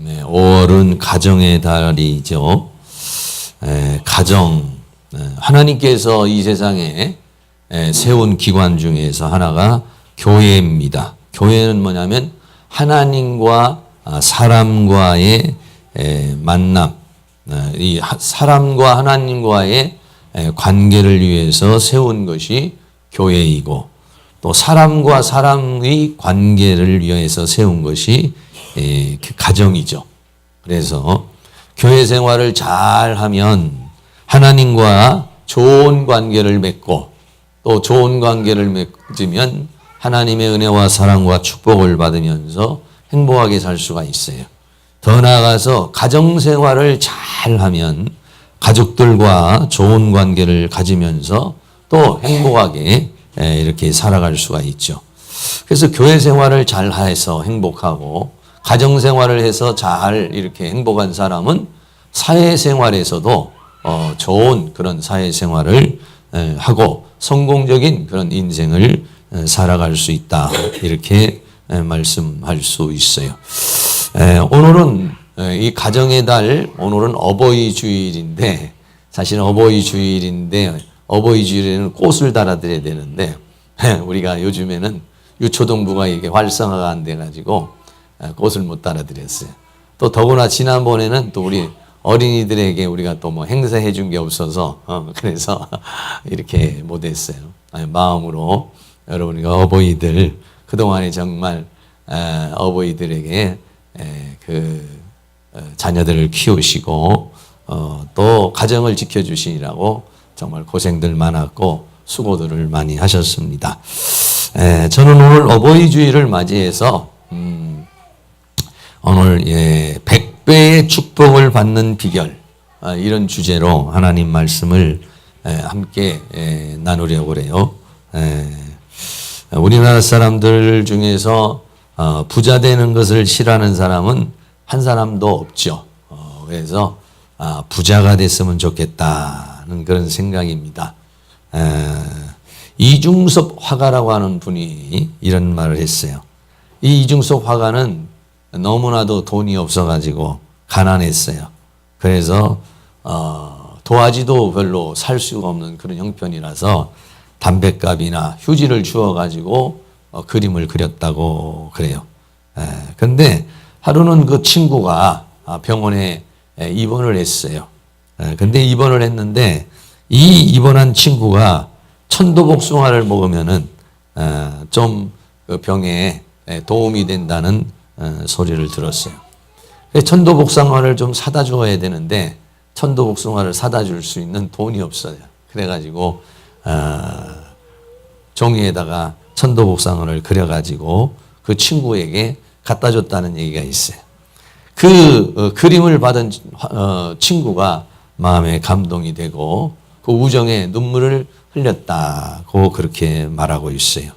네, 5월은 가정의 달이죠. 가정, 하나님께서 이 세상에 세운 기관 중에서 하나가 교회입니다. 교회는 뭐냐면 하나님과 사람과의 만남, 이 사람과 하나님과의 관계를 위해서 세운 것이 교회이고, 또 사람과 사람의 관계를 위해서 세운 것이 가정이죠. 그래서 교회 생활을 잘 하면 하나님과 좋은 관계를 맺고, 또 좋은 관계를 맺으면 하나님의 은혜와 사랑과 축복을 받으면서 행복하게 살 수가 있어요. 더 나아가서 가정 생활을 잘 하면 가족들과 좋은 관계를 가지면서 또 행복하게 이렇게 살아갈 수가 있죠. 그래서 교회 생활을 잘 해서 행복하고 가정 생활을 해서 잘 이렇게 행복한 사람은 사회 생활에서도 좋은 그런 사회 생활을 하고 성공적인 그런 인생을 살아갈 수 있다. 이렇게 말씀할 수 있어요. 오늘은 이 가정의 달, 오늘은 어버이 주일인데, 사실 어버이 주일인데 어버이 주일에는 꽃을 달아드려야 되는데 우리가 요즘에는 유초동부가 이게 활성화가 안 돼가지고 꽃을 못 달아드렸어요. 또 더구나 지난번에는 또 우리 어린이들에게 우리가 또 뭐 행사해 준 게 없어서 그래서 이렇게 못했어요. 마음으로 여러분 어버이들 그동안에 정말 어버이들에게 자녀들을 키우시고 또 가정을 지켜주시느라고 정말 고생들 많았고 수고들을 많이 하셨습니다. 저는 오늘 어버이 주일을 맞이해서 오늘 100배의 축복을 받는 비결, 이런 주제로 하나님 말씀을 함께 나누려고 그래요. 우리나라 사람들 중에서 부자 되는 것을 싫어하는 사람은 한 사람도 없죠. 그래서 부자가 됐으면 좋겠다는 그런 생각입니다. 이중섭 화가라고 하는 분이 이런 말을 했어요. 이 이중섭 화가는 너무나도 돈이 없어가지고 가난했어요. 그래서 도화지도 별로 살 수가 없는 그런 형편이라서 담뱃값이나 휴지를 주워가지고 그림을 그렸다고 그래요. 그런데 하루는 그 친구가 병원에 입원을 했어요. 근데 입원을 했는데 이 입원한 친구가 천도복숭아를 먹으면은 좀 그 병에 도움이 된다는 소리를 들었어요. 천도복숭아를 좀 사다 줘야 되는데 천도복숭아를 사다 줄 수 있는 돈이 없어요. 그래가지고 종이에다가 천도복숭아를 그려가지고 그 친구에게 갖다 줬다는 얘기가 있어요. 그 그림을 받은 친구가 마음에 감동이 되고 그 우정에 눈물을 흘렸다고 그렇게 말하고 있어요.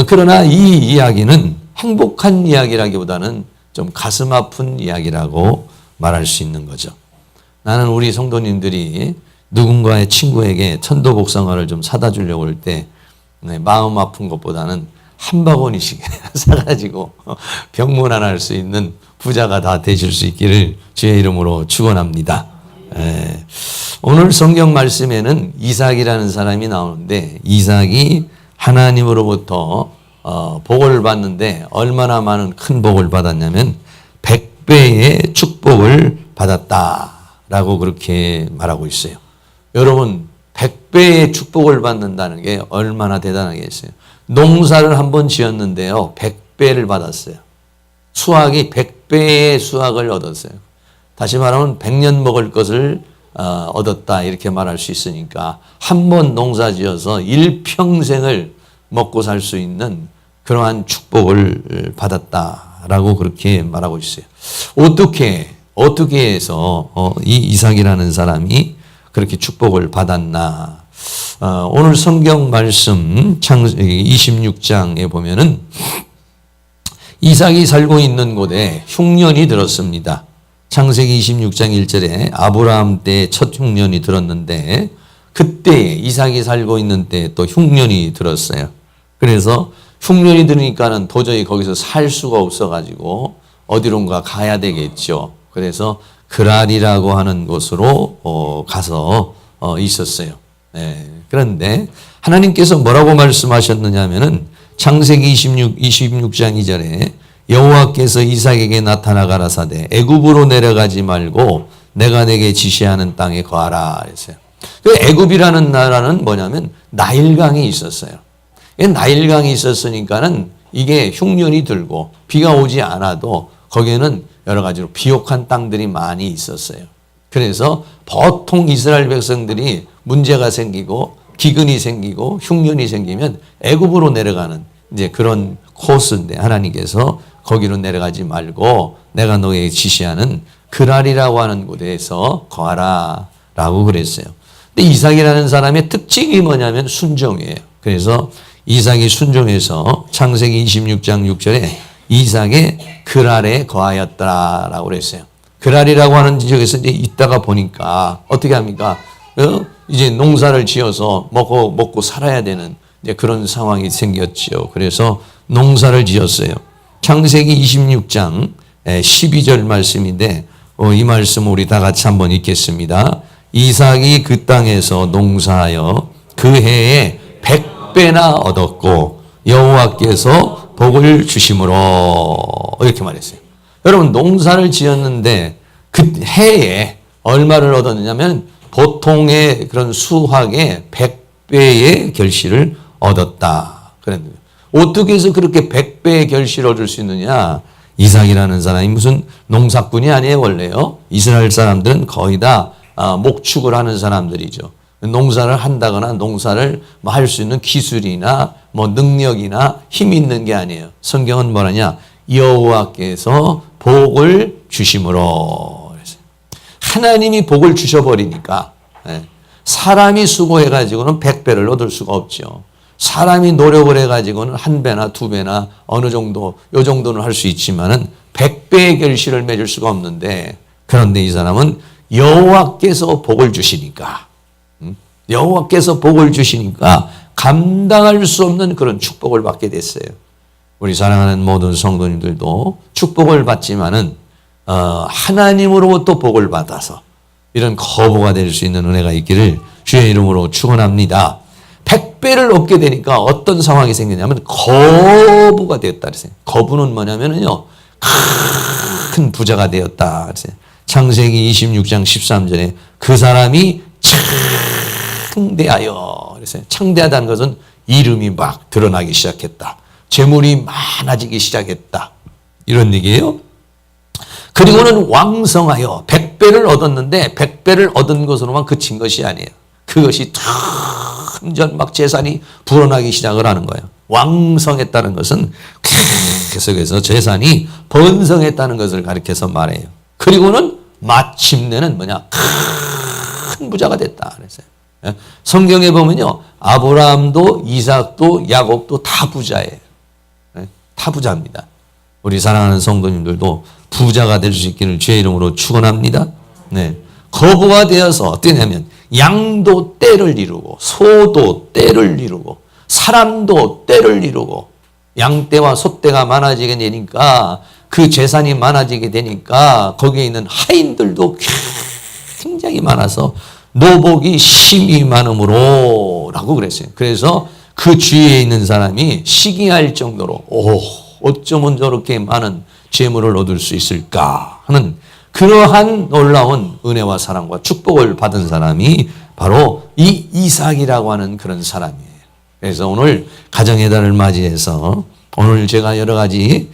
그러나 이 이야기는 행복한 이야기라기보다는 좀 가슴 아픈 이야기라고 말할 수 있는 거죠. 나는 우리 성도님들이 누군가의 친구에게 천도복숭아를 좀 사다 주려고 할 때 마음 아픈 것보다는 한 바구니씩 사가지고 병문안할 수 있는 부자가 다 되실 수 있기를 주의 이름으로 축원합니다. 오늘 성경 말씀에는 이삭이라는 사람이 나오는데 이삭이 하나님으로부터 복을 받는데 얼마나 많은 큰 복을 받았냐면 100배의 축복을 받았다라고 그렇게 말하고 있어요. 여러분 100배의 축복을 받는다는 게 얼마나 대단하겠어요. 농사를 한번 지었는데요 100배를 받았어요. 수확이 100배의 수확을 얻었어요. 다시 말하면 100년 먹을 것을 얻었다 이렇게 말할 수 있으니까 한 번 농사 지어서 일평생을 먹고 살 수 있는 그러한 축복을 받았다라고 그렇게 말하고 있어요. 어떻게 해서 이 이삭이라는 사람이 그렇게 축복을 받았나? 오늘 성경 말씀 창세기 26장에 보면은 이삭이 살고 있는 곳에 흉년이 들었습니다. 창세기 26장 1절에 아브라함 때 첫 흉년이 들었는데 그때 이삭이 살고 있는 때 또 흉년이 들었어요. 그래서 흉년이 들으니까는 도저히 거기서 살 수가 없어가지고 어디론가 가야 되겠죠. 그래서 그랄이라고 하는 곳으로 가서 있었어요. 네. 그런데 하나님께서 뭐라고 말씀하셨느냐 하면은 창세기 26장 2절에 여호와께서 이삭에게 나타나 가라사대 애굽으로 내려가지 말고 내가 내게 지시하는 땅에 거하라 했어요. 그 애굽이라는 나라는 뭐냐면 나일강이 있었어요. 나일강이 있었으니까는 이게 흉년이 들고 비가 오지 않아도 거기에는 여러 가지로 비옥한 땅들이 많이 있었어요. 그래서 보통 이스라엘 백성들이 문제가 생기고 기근이 생기고 흉년이 생기면 애굽으로 내려가는 이제 그런 코스인데 하나님께서 거기로 내려가지 말고 내가 너에게 지시하는 그랄이라고 하는 곳에서 거하라 라고 그랬어요. 근데 이삭이라는 사람의 특징이 뭐냐면 순종이에요. 그래서 이삭이 순종해서 창세기 26장 6절에 이삭의 그랄에 거하였더라라고 그랬어요. 그랄이라고 하는 지역에서 이제 있다가 보니까 어떻게 합니까? 이제 농사를 지어서 먹고 살아야 되는 이제 그런 상황이 생겼죠. 그래서 농사를 지었어요. 창세기 26장 12절 말씀인데 이 말씀 우리 다 같이 한번 읽겠습니다. 이삭이 그 땅에서 농사하여 그 해에 100배나 얻었고 여호와께서 복을 주심으로 이렇게 말했어요. 여러분 농사를 지었는데 그 해에 얼마를 얻었느냐면 보통의 그런 수확의 100배의 결실을 얻었다. 그랬는데 어떻게 해서 그렇게 100배의 결실을 얻을 수 있느냐? 이삭이라는 사람이 무슨 농사꾼이 아니에요 원래요. 이스라엘 사람들은 거의 다 목축을 하는 사람들이죠. 농사를 한다거나 농사를 할 수 있는 기술이나 능력이나 힘이 있는 게 아니에요. 성경은 뭐라냐? 여호와께서 복을 주심으로. 하나님이 복을 주셔버리니까 사람이 수고해가지고는 100배를 얻을 수가 없죠. 사람이 노력을 해가지고는 1배나 2배나 어느 정도 요 정도는 할 수 있지만은 100배의 결실을 맺을 수가 없는데 그런데 이 사람은 여호와께서 복을 주시니까 여호와께서 복을 주시니까 감당할 수 없는 그런 축복을 받게 됐어요. 우리 사랑하는 모든 성도님들도 축복을 받지만은 하나님으로부터 복을 받아서 이런 거부가 될 수 있는 은혜가 있기를 주의 이름으로 축원합니다. 100배를 얻게 되니까 어떤 상황이 생기냐면 거부가 되었다 그랬어요. 거부는 뭐냐면요 큰 부자가 되었다 그랬어요. 창세기 26장 13절에 그 사람이 창대하여 그랬어요. 창대하다는 것은 이름이 막 드러나기 시작했다. 재물이 많아지기 시작했다. 이런 얘기예요. 그리고는 왕성하여 100배를 얻었는데 100배를 얻은 것으로만 그친 것이 아니에요. 그것이 점점 막 재산이 불어나기 시작을 하는 거예요. 왕성했다는 것은 계속해서 재산이 번성했다는 것을 가리켜서 말해요. 그리고는 마침내는 뭐냐? 큰 부자가 됐다 그랬어요. 성경에 보면요. 아브라함도 이삭도 야곱도 다 부자예요. 다 부자입니다. 우리 사랑하는 성도님들도 부자가 될 수 있기를 주의 이름으로 축원합니다. 네. 거부가 되어서 어떠냐면 양도 때를 이루고 소도 때를 이루고 사람도 때를 이루고 양떼와 소떼가 많아지게 되니까 그 재산이 많아지게 되니까 거기에 있는 하인들도 굉장히 많아서 노복이 심히 많음으로 라고 그랬어요. 그래서 그 주위에 있는 사람이 시기할 정도로 어쩌면 저렇게 많은 재물을 얻을 수 있을까 하는 그러한 놀라운 은혜와 사랑과 축복을 받은 사람이 바로 이 이삭이라고 하는 그런 사람이에요. 그래서 오늘 가정의 달을 맞이해서 오늘 제가 여러 가지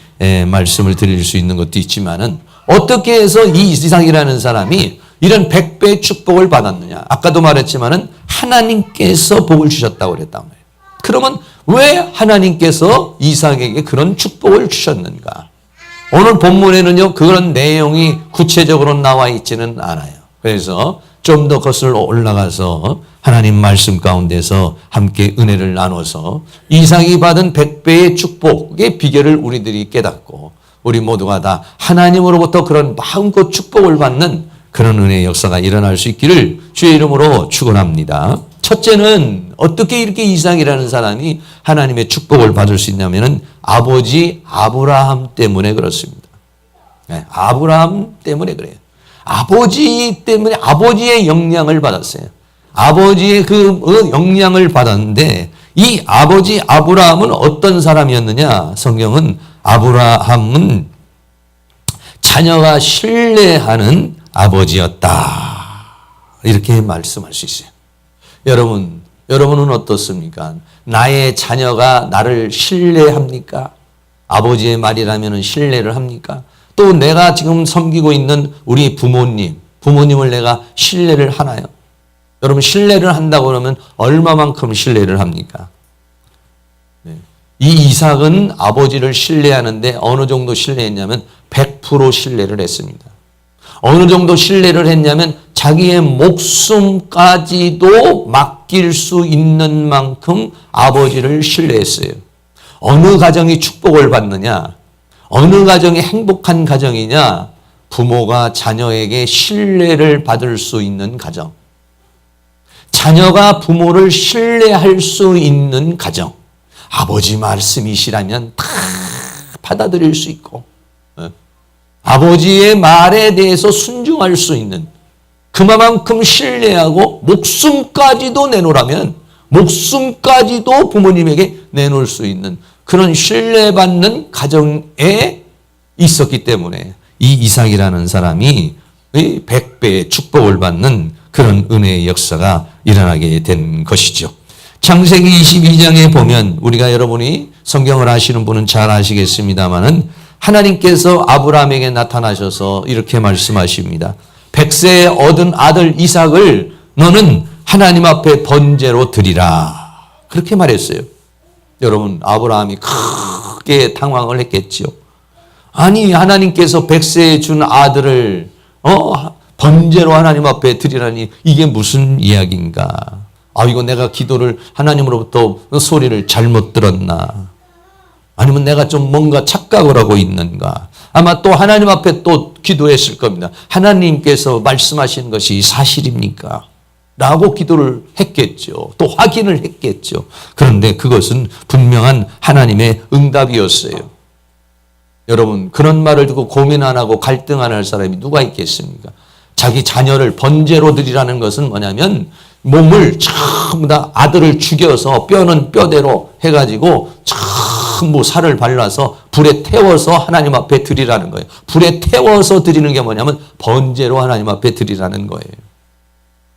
말씀을 드릴 수 있는 것도 있지만은 어떻게 해서 이 이삭이라는 사람이 이런 100배의 축복을 받았느냐. 아까도 말했지만은 하나님께서 복을 주셨다고 그랬단 말이에요. 그러면 왜 하나님께서 이삭에게 그런 축복을 주셨는가? 오늘 본문에는요, 그런 내용이 구체적으로 나와 있지는 않아요. 그래서 좀 더 거슬러 올라가서 하나님 말씀 가운데서 함께 은혜를 나눠서 이삭이 받은 100배의 축복의 비결을 우리들이 깨닫고 우리 모두가 다 하나님으로부터 그런 마음껏 축복을 받는 그런 은혜의 역사가 일어날 수 있기를 주의 이름으로 축원합니다. 첫째는 어떻게 이렇게 이삭이라는 사람이 하나님의 축복을 받을 수 있냐면은 아버지 아브라함 때문에 그렇습니다. 네, 아브라함 때문에 그래요. 아버지 때문에 아버지의 영향을 받았어요. 아버지의 그 영향을 받았는데 이 아버지 아브라함은 어떤 사람이었느냐? 성경은 아브라함은 자녀가 신뢰하는 아버지였다. 이렇게 말씀할 수 있어요. 여러분은 어떻습니까? 나의 자녀가 나를 신뢰합니까? 아버지의 말이라면 신뢰를 합니까? 또 내가 지금 섬기고 있는 우리 부모님을 내가 신뢰를 하나요? 여러분 신뢰를 한다고 그러면 얼마만큼 신뢰를 합니까? 네. 이 이삭은 아버지를 신뢰하는데 어느 정도 신뢰했냐면 100% 신뢰를 했습니다. 어느 정도 신뢰를 했냐면 자기의 목숨까지도 맡길 수 있는 만큼 아버지를 신뢰했어요. 어느 가정이 축복을 받느냐? 어느 가정이 행복한 가정이냐? 부모가 자녀에게 신뢰를 받을 수 있는 가정. 자녀가 부모를 신뢰할 수 있는 가정. 아버지 말씀이시라면 다 받아들일 수 있고 아버지의 말에 대해서 순종할 수 있는 그만큼 신뢰하고 목숨까지도 내놓으라면 목숨까지도 부모님에게 내놓을 수 있는 그런 신뢰받는 가정에 있었기 때문에 이 이삭이라는 사람이 100배의 축복을 받는 그런 은혜의 역사가 일어나게 된 것이죠. 창세기 22장에 보면 우리가 여러분이 성경을 아시는 분은 잘 아시겠습니다마는 하나님께서 아브라함에게 나타나셔서 이렇게 말씀하십니다. 100세에 얻은 아들 이삭을 너는 하나님 앞에 번제로 드리라. 그렇게 말했어요. 여러분 아브라함이 크게 당황을 했겠지요. 아니 하나님께서 100세에 준 아들을 번제로 하나님 앞에 드리라니 이게 무슨 이야기인가. 이거 내가 기도를 하나님으로부터 소리를 잘못 들었나. 아니면 내가 좀 뭔가 착각을 하고 있는가. 아마 또 하나님 앞에 또 기도했을 겁니다. 하나님께서 말씀하신 것이 사실입니까? 라고 기도를 했겠죠. 또 확인을 했겠죠. 그런데 그것은 분명한 하나님의 응답이었어요. 여러분 그런 말을 듣고 고민 안 하고 갈등 안 할 사람이 누가 있겠습니까? 자기 자녀를 번제로 드리라는 것은 뭐냐면 몸을 전부 다 아들을 죽여서 뼈는 뼈대로 해가지고 전부 살을 발라서 불에 태워서 하나님 앞에 드리라는 거예요. 불에 태워서 드리는 게 뭐냐면 번제로 하나님 앞에 드리라는 거예요.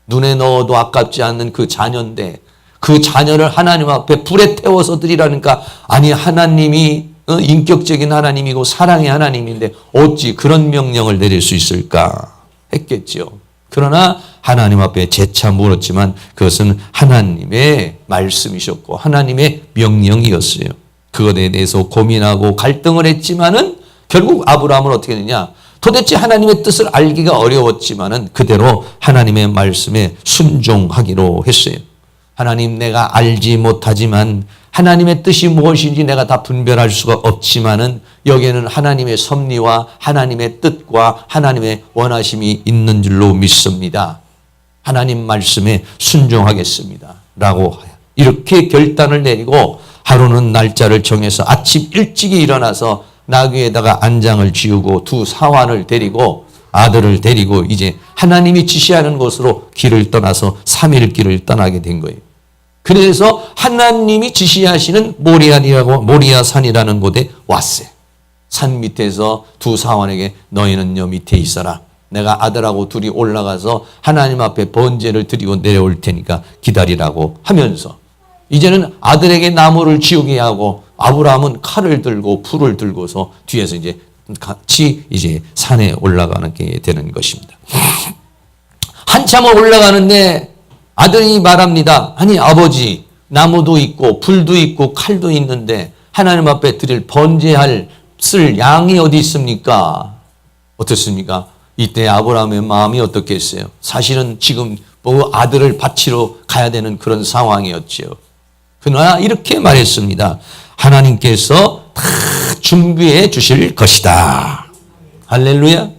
눈에 넣어도 아깝지 않는 그 자녀인데 그 자녀를 하나님 앞에 불에 태워서 드리라니까 아니 하나님이 인격적인 하나님이고 사랑의 하나님인데 어찌 그런 명령을 내릴 수 있을까 했겠죠. 그러나 하나님 앞에 재차 물었지만 그것은 하나님의 말씀이셨고 하나님의 명령이었어요. 그것에 대해서 고민하고 갈등을 했지만은 결국 아브라함은 어떻게 되냐? 도대체 하나님의 뜻을 알기가 어려웠지만은 그대로 하나님의 말씀에 순종하기로 했어요. 하나님 내가 알지 못하지만 하나님의 뜻이 무엇인지 내가 다 분별할 수가 없지만은 여기에는 하나님의 섭리와 하나님의 뜻과 하나님의 원하심이 있는 줄로 믿습니다. 하나님 말씀에 순종하겠습니다. 라고 이렇게 결단을 내리고 하루는 날짜를 정해서 아침 일찍이 일어나서 나귀에다가 안장을 지우고 두 사환을 데리고 아들을 데리고 이제 하나님이 지시하는 곳으로 길을 떠나서 3일 길을 떠나게 된 거예요. 그래서 하나님이 지시하시는 모리아산이라는 곳에 왔어요. 산 밑에서 두 사환에게 너희는요 밑에 있어라. 내가 아들하고 둘이 올라가서 하나님 앞에 번제를 드리고 내려올 테니까 기다리라고 하면서 이제는 아들에게 나무를 지우게 하고 아브라함은 칼을 들고 불을 들고서 뒤에서 이제 같이 이제 산에 올라가게 되는 것입니다. 한참을 올라가는데 아들이 말합니다. 아니 아버지 나무도 있고 불도 있고 칼도 있는데 하나님 앞에 드릴 번제할 쓸 양이 어디 있습니까? 어떻습니까? 이때 아브라함의 마음이 어떻겠어요? 사실은 지금 뭐 아들을 바치러 가야 되는 그런 상황이었죠. 그러나 이렇게 말했습니다. 하나님께서 다 준비해 주실 것이다. 할렐루야.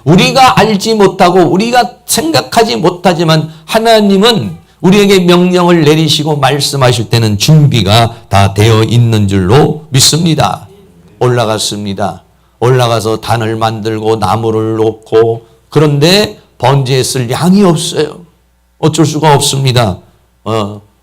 우리가 알지 못하고 우리가 생각하지 못하지만 하나님은 우리에게 명령을 내리시고 말씀하실 때는 준비가 다 되어 있는 줄로 믿습니다. 올라갔습니다. 올라가서 단을 만들고 나무를 놓고, 그런데 번제에 쓸 양이 없어요. 어쩔 수가 없습니다.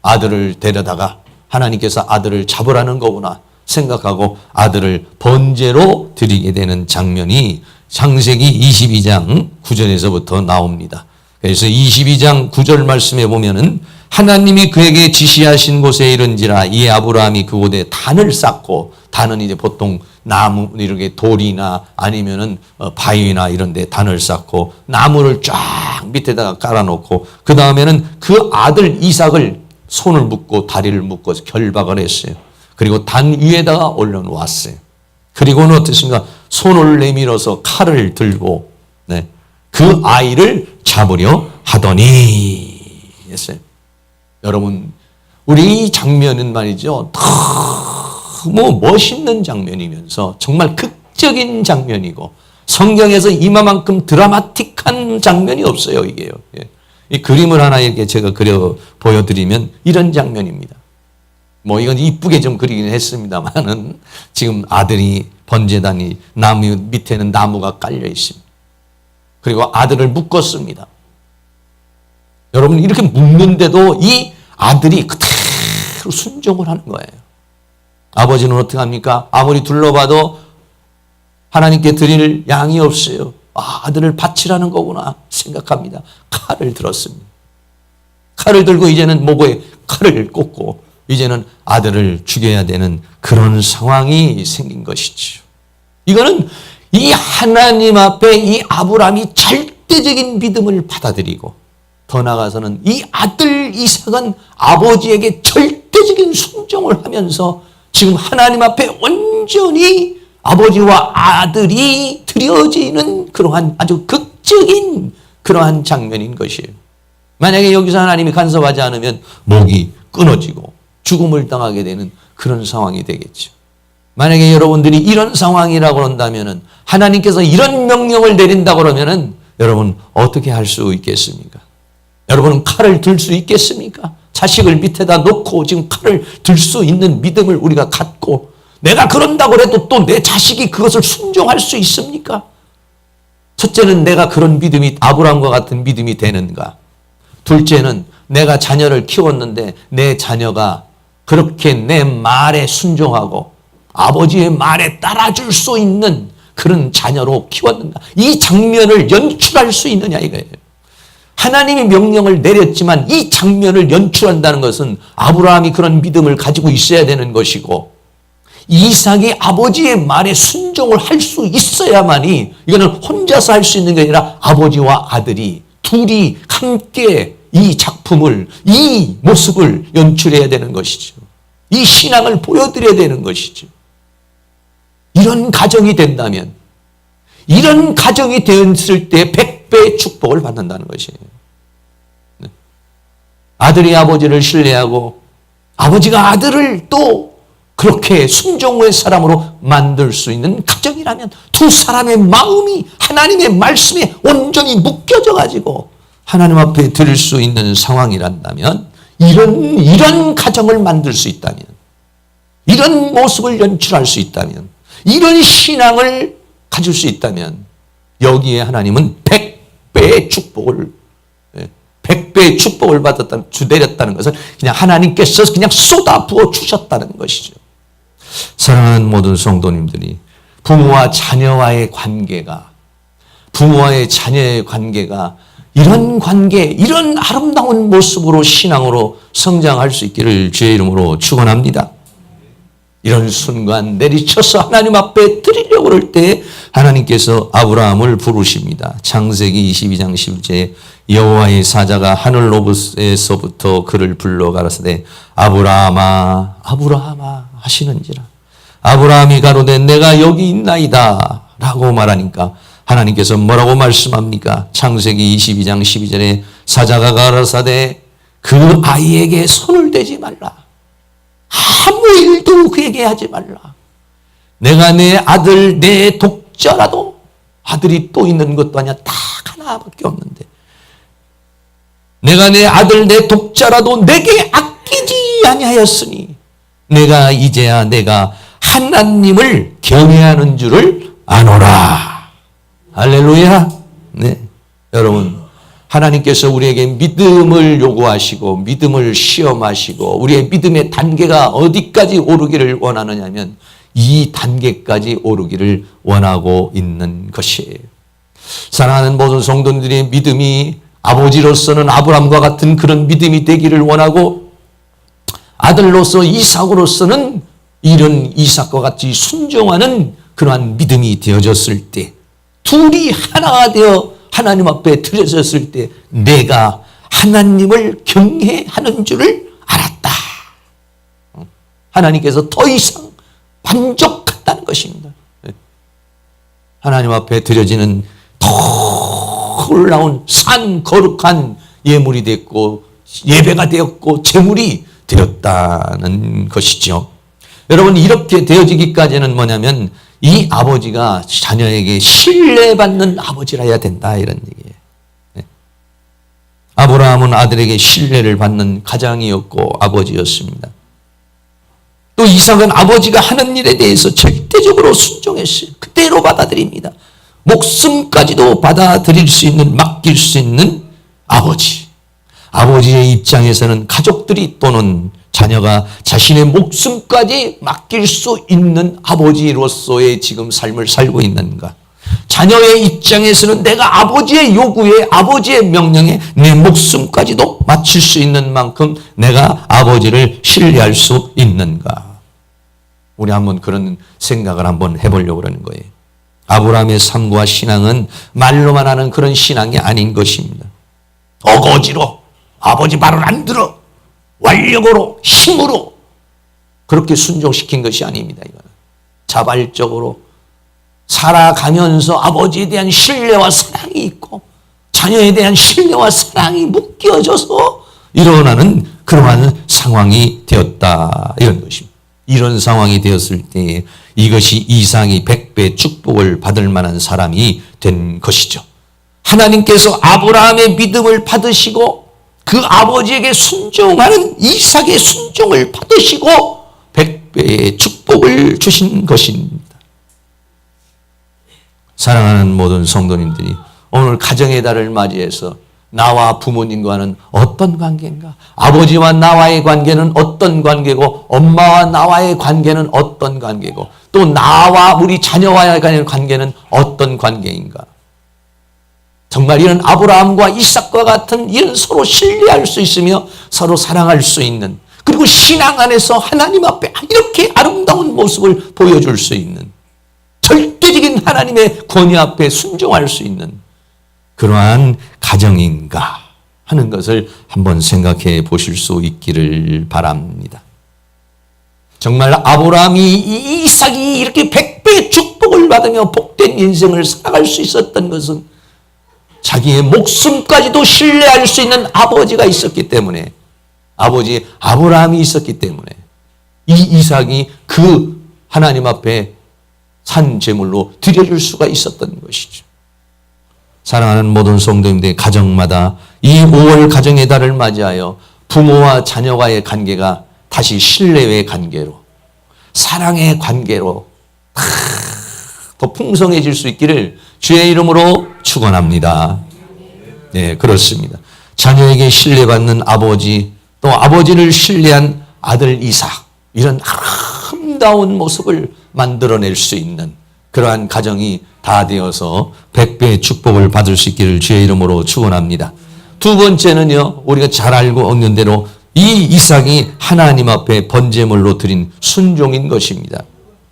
아들을 데려다가 하나님께서 아들을 잡으라는 거구나 생각하고 아들을 번제로 드리게 되는 장면이 창세기 22장 9절에서부터 나옵니다. 그래서 22장 9절 말씀에 보면은 하나님이 그에게 지시하신 곳에 이른지라 이 아브라함이 그곳에 단을 쌓고, 단은 이제 보통 나무 이렇게 돌이나 아니면은 바위나 이런 데 단을 쌓고 나무를 쫙 밑에다가 깔아놓고, 그 다음에는 그 아들 이삭을 손을 묶고 다리를 묶어서 결박을 했어요. 그리고 단 위에다가 올려놓았어요. 그리고는 어떻습니까? 손을 내밀어서 칼을 들고 그 아이를 잡으려 하더니 했어요. 여러분, 우리 이 장면은 말이죠, 너무 멋있는 장면이면서 정말 극적인 장면이고 성경에서 이만큼 드라마틱한 장면이 없어요. 이게요. 이 그림을 하나 이렇게 제가 그려 보여드리면 이런 장면입니다. 뭐 이건 이쁘게 좀 그리긴 했습니다만은 지금 아들이 번제단이 나무 밑에는 나무가 깔려 있습니다. 그리고 아들을 묶었습니다. 여러분, 이렇게 묶는데도 이 아들이 그대로 순종을 하는 거예요. 아버지는 어떻게 합니까? 아무리 둘러봐도 하나님께 드릴 양이 없어요. 아들을 바치라는 거구나 생각합니다. 칼을 들었습니다. 칼을 들고 이제는 목에 칼을 꽂고 이제는 아들을 죽여야 되는 그런 상황이 생긴 것이죠. 이거는 이 하나님 앞에 이 아브라함이 절대적인 믿음을 받아들이고, 더 나아가서는 이 아들 이삭은 아버지에게 절대적인 순종을 하면서 지금 하나님 앞에 온전히 아버지와 아들이 드려지는 그러한 아주 극적인 그러한 장면인 것이에요. 만약에 여기서 하나님이 간섭하지 않으면 목이 끊어지고 죽음을 당하게 되는 그런 상황이 되겠죠. 만약에 여러분들이 이런 상황이라고 한다면은, 하나님께서 이런 명령을 내린다고 그러면은 여러분 어떻게 할 수 있겠습니까? 여러분은 칼을 들 수 있겠습니까? 자식을 밑에다 놓고 지금 칼을 들 수 있는 믿음을 우리가 갖고, 내가 그런다고 해도 또 내 자식이 그것을 순종할 수 있습니까? 첫째는 내가 그런 믿음이 아브라함과 같은 믿음이 되는가? 둘째는 내가 자녀를 키웠는데 내 자녀가 그렇게 내 말에 순종하고 아버지의 말에 따라줄 수 있는 그런 자녀로 키웠는가? 이 장면을 연출할 수 있느냐 이거예요. 하나님이 명령을 내렸지만 이 장면을 연출한다는 것은 아브라함이 그런 믿음을 가지고 있어야 되는 것이고, 이삭이 아버지의 말에 순종을 할 수 있어야만이, 이거는 혼자서 할 수 있는 게 아니라 아버지와 아들이 둘이 함께 이 작품을, 이 모습을 연출해야 되는 것이죠. 이 신앙을 보여드려야 되는 것이죠. 이런 가정이 된다면, 이런 가정이 되었을 때 100배의 축복을 받는다는 것이에요. 아들이 아버지를 신뢰하고 아버지가 아들을 또 그렇게 순종의 사람으로 만들 수 있는 가정이라면, 두 사람의 마음이 하나님의 말씀에 온전히 묶여져 가지고 하나님 앞에 드릴 수 있는 상황이란다면, 이런 가정을 만들 수 있다면, 이런 모습을 연출할 수 있다면, 이런 신앙을 가질 수 있다면, 여기에 하나님은 100배의 축복을, 100배의 축복을 받았다는, 내렸다는 것을 그냥 하나님께서 그냥 쏟아 부어 주셨다는 것이죠. 사랑하는 모든 성도님들이, 부모와 자녀와의 관계가, 부모와의 자녀의 관계가 이런 관계, 이런 아름다운 모습으로 신앙으로 성장할 수 있기를 주의 이름으로 축원합니다. 이런 순간 내리쳐서 하나님 앞에 드리려고 할 때 하나님께서 아브라함을 부르십니다. 창세기 22장 11절에 여호와의 사자가 하늘로부터서부터 그를 불러 가라사대 아브라함아 아브라함아 하시는지라. 아브라함이 가로되 내가 여기 있나이다 라고 말하니까 하나님께서 뭐라고 말씀합니까? 창세기 22장 12절에 사자가 가라사대 그 아이에게 손을 대지 말라. 아무 일도 그에게 하지 말라. 내가 내 아들 내 독자라도, 아들이 또 있는 것도 아니야. 딱 하나밖에 없는데, 내가 내 아들 내 독자라도 내게 아끼지 아니하였으니 내가 이제야 내가 하나님을 경외하는 줄을 아노라. 할렐루야. 네. 여러분, 하나님께서 우리에게 믿음을 요구하시고 믿음을 시험하시고 우리의 믿음의 단계가 어디까지 오르기를 원하느냐면 이 단계까지 오르기를 원하고 있는 것이에요. 사랑하는 모든 성도들의 믿음이 아버지로서는 아브라함과 같은 그런 믿음이 되기를 원하고 아들로서 이삭으로서는 이런 이삭과 같이 순종하는 그러한 믿음이 되어졌을 때 둘이 하나가 되어 하나님 앞에 드려졌을 때 내가 하나님을 경외하는 줄을 알았다. 하나님께서 더 이상 만족한다는 것입니다. 하나님 앞에 드려지는 더 올라온 산 거룩한 예물이 됐고 예배가 되었고 제물이 되었다는 것이죠. 여러분, 이렇게 되어지기까지는 뭐냐면 이 아버지가 자녀에게 신뢰받는 아버지라야 된다, 이런 얘기예요. 네. 아브라함은 아들에게 신뢰를 받는 가장이었고 아버지였습니다. 또 이삭은 아버지가 하는 일에 대해서 절대적으로 순종했어요. 그대로 받아들입니다. 목숨까지도 받아들일 수 있는, 맡길 수 있는 아버지. 아버지의 입장에서는 가족들이 또는 자녀가 자신의 목숨까지 맡길 수 있는 아버지로서의 지금 삶을 살고 있는가? 자녀의 입장에서는 내가 아버지의 요구에, 아버지의 명령에 내 목숨까지도 바칠 수 있는 만큼 내가 아버지를 신뢰할 수 있는가? 우리 한번 그런 생각을 한번 해보려고 그러는 거예요. 아브라함의 삶과 신앙은 말로만 하는 그런 신앙이 아닌 것입니다. 어거지로 아버지 말을 안 들어 완력으로 힘으로 그렇게 순종시킨 것이 아닙니다. 이거는 자발적으로 살아가면서 아버지에 대한 신뢰와 사랑이 있고 자녀에 대한 신뢰와 사랑이 묶여져서 일어나는 그러한 상황이 되었다, 이런 것입니다. 이런 상황이 되었을 때 이것이 이삭이 100배 축복을 받을 만한 사람이 된 것이죠. 하나님께서 아브라함의 믿음을 받으시고 그 아버지에게 순종하는 이삭의 순종을 받으시고 100배의 축복을 주신 것입니다. 사랑하는 모든 성도님들이 오늘 가정의 달을 맞이해서 나와 부모님과는 어떤 관계인가? 아버지와 나와의 관계는 어떤 관계고 엄마와 나와의 관계는 어떤 관계고 또 나와 우리 자녀와의 관계는 어떤 관계인가? 정말 이런 아브라함과 이삭과 같은 이런 서로 신뢰할 수 있으며 서로 사랑할 수 있는, 그리고 신앙 안에서 하나님 앞에 이렇게 아름다운 모습을 보여줄 수 있는, 절대적인 하나님의 권위 앞에 순종할 수 있는 그러한 가정인가 하는 것을 한번 생각해 보실 수 있기를 바랍니다. 정말 아브라함이 이삭이 이렇게 100배의 축복을 받으며 복된 인생을 살아갈 수 있었던 것은 자기의 목숨까지도 신뢰할 수 있는 아버지가 있었기 때문에, 아버지 아브라함이 있었기 때문에 이 이삭이 그 하나님 앞에 산 제물로 드려줄 수가 있었던 것이죠. 사랑하는 모든 성도님들, 가정마다 이 5월 가정의 달을 맞이하여 부모와 자녀와의 관계가 다시 신뢰의 관계로, 사랑의 관계로 더 풍성해질 수 있기를 주의 이름으로 축원합니다. 네, 그렇습니다. 자녀에게 신뢰받는 아버지, 또 아버지를 신뢰한 아들 이삭, 이런 아름다운 모습을 만들어낼 수 있는 그러한 가정이 다 되어서 100배의 축복을 받을 수 있기를 주의 이름으로 축원합니다. 두 번째는요, 우리가 잘 알고 있는 대로 이 이삭이 하나님 앞에 번제물로 드린 순종인 것입니다.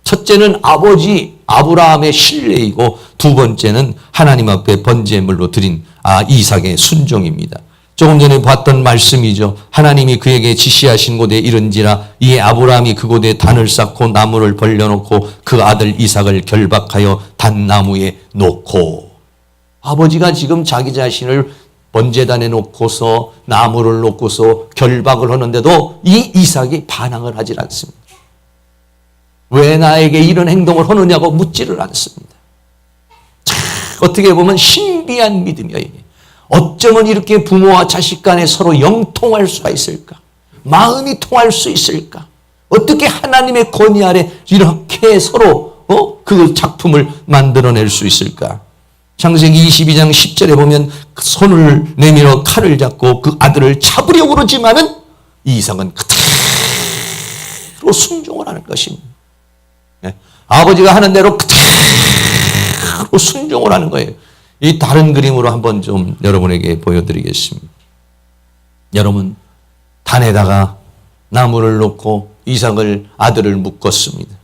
첫째는 아버지 아브라함의 신뢰이고 두 번째는 하나님 앞에 번제물로 드린 이삭의 순종입니다. 조금 전에 봤던 말씀이죠. 하나님이 그에게 지시하신 곳에 이른지라 이에 아브라함이 그곳에 단을 쌓고 나무를 벌려놓고 그 아들 이삭을 결박하여 단나무에 놓고, 아버지가 지금 자기 자신을 번제단에 놓고서 나무를 놓고서 결박을 하는데도 이 이삭이 반항을 하질 않습니다. 왜 나에게 이런 행동을 하느냐고 묻지를 않습니다. 어떻게 보면 신비한 믿음이에요. 이게. 어쩌면 이렇게 부모와 자식 간에 서로 영통할 수가 있을까? 마음이 통할 수 있을까? 어떻게 하나님의 권위 아래 이렇게 서로 그 작품을 만들어낼 수 있을까? 창세기 22장 10절에 보면 손을 내밀어 칼을 잡고 그 아들을 잡으려고 그러지만은 이삭은 그대로 순종을 하는 것입니다. 아버지가 하는 대로 그대로 순종을 하는 거예요. 이 다른 그림으로 한번 좀 여러분에게 보여드리겠습니다. 여러분, 단에다가 나무를 놓고 이삭을 아들을 묶었습니다.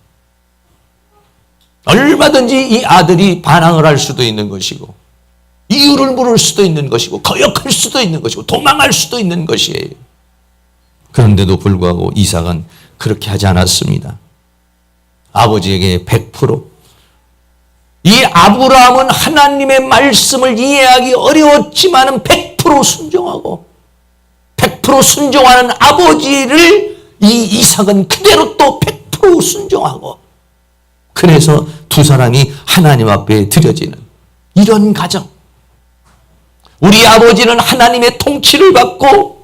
얼마든지 이 아들이 반항을 할 수도 있는 것이고 이유를 물을 수도 있는 것이고 거역할 수도 있는 것이고 도망할 수도 있는 것이에요. 그런데도 불구하고 이삭은 그렇게 하지 않았습니다. 아버지에게 100%. 이 아브라함은 하나님의 말씀을 이해하기 어려웠지만은 100% 순종하고 100% 순종하는 아버지를 이 이삭은 그대로 또 100% 순종하고, 그래서 두 사람이 하나님 앞에 드려지는 이런 가정. 우리 아버지는 하나님의 통치를 받고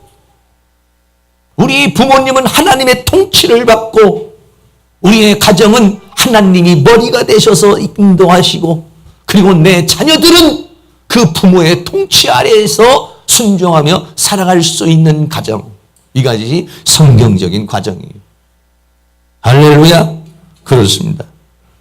우리 부모님은 하나님의 통치를 받고 우리의 가정은 하나님이 머리가 되셔서 인도하시고, 그리고 내 자녀들은 그 부모의 통치 아래에서 순종하며 살아갈 수 있는 가정. 이것이 성경적인 과정이에요. 할렐루야. 그렇습니다.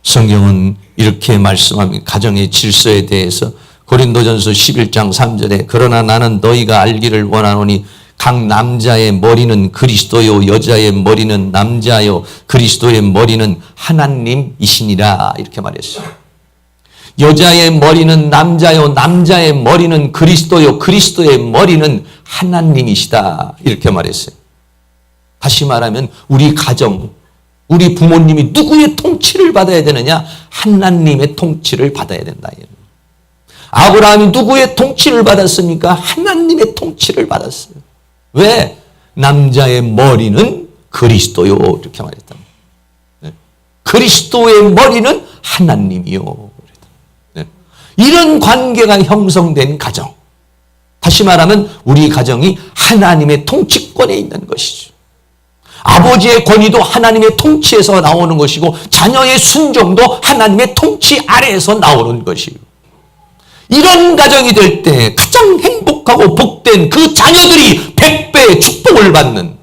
성경은 이렇게 말씀합니다. 가정의 질서에 대해서 고린도전서 11장 3절에 그러나 나는 너희가 알기를 원하노니 각 남자의 머리는 그리스도요 여자의 머리는 남자요 그리스도의 머리는 하나님이시니라, 이렇게 말했어요. 여자의 머리는 남자요 남자의 머리는 그리스도요 그리스도의 머리는 하나님이시다, 이렇게 말했어요. 다시 말하면 우리 가정, 우리 부모님이 누구의 통치를 받아야 되느냐? 하나님의 통치를 받아야 된다. 아브라함이 누구의 통치를 받았습니까? 하나님의 통치를 받았어요. 왜? 남자의 머리는 그리스도요, 이렇게 말했다. 그리스도의 머리는 하나님이요. 이런 관계가 형성된 가정. 다시 말하면 우리 가정이 하나님의 통치권에 있는 것이죠. 아버지의 권위도 하나님의 통치에서 나오는 것이고 자녀의 순종도 하나님의 통치 아래에서 나오는 것이요. 이런 가정이 될 때 가장 행복하고 복된 그 자녀들이 100배의 축복을 받는,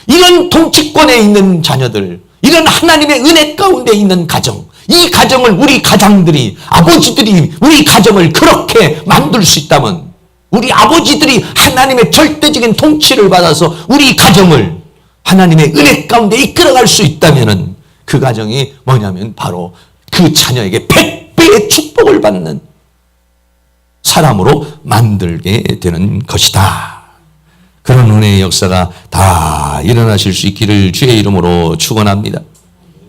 이런 통치권에 있는 자녀들, 이런 하나님의 은혜 가운데 있는 가정, 이 가정을 우리 가장들이, 아버지들이 우리 가정을 그렇게 만들 수 있다면, 우리 아버지들이 하나님의 절대적인 통치를 받아서 우리 가정을 하나님의 은혜 가운데 이끌어갈 수 있다면 그 가정이 뭐냐면 바로 그 자녀에게 100배의 축복을 받는 사람으로 만들게 되는 것이다. 그런 은혜의 역사가 다 일어나실 수 있기를 주의 이름으로 축원합니다.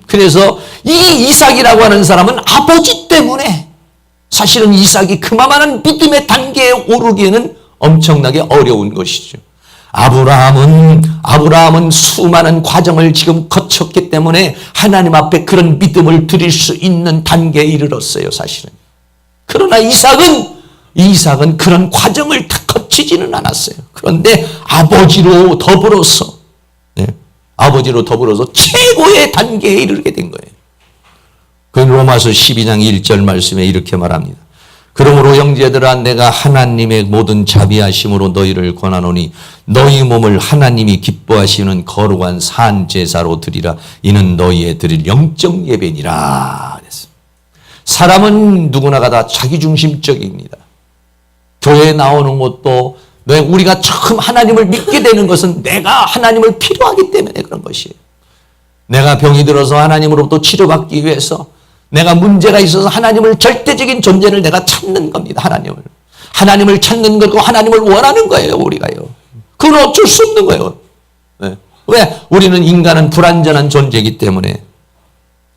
그래서 이 이삭이라고 하는 사람은 아버지 때문에 사실은 이삭이 그만한 믿음의 단계에 오르기에는 엄청나게 어려운 것이죠. 아브라함은 수많은 과정을 지금 거쳤기 때문에 하나님 앞에 그런 믿음을 드릴 수 있는 단계에 이르렀어요, 사실은. 그러나 이삭은 그런 과정을 다 거치지는 않았어요. 그런데 아버지로 더불어서 최고의 단계에 이르게 된 거예요. 그 로마서 12장 1절 말씀에 이렇게 말합니다. 그러므로 형제들아 내가 하나님의 모든 자비하심으로 너희를 권하노니 너희 몸을 하나님이 기뻐하시는 거룩한 산 제사로 드리라. 이는 너희의 드릴 영적 예배니라. 그랬습니다. 사람은 누구나가 다 자기중심적입니다. 교회에 나오는 것도 우리가 처음 하나님을 믿게 되는 것은 내가 하나님을 필요하기 때문에 그런 것이에요. 내가 병이 들어서 하나님으로부터 치료받기 위해서, 내가 문제가 있어서 하나님을 절대적인 존재를 내가 찾는 겁니다. 하나님을 찾는 거고 하나님을 원하는 거예요, 우리가요. 그건 어쩔 수 없는 거예요. 왜? 우리는 인간은 불완전한 존재이기 때문에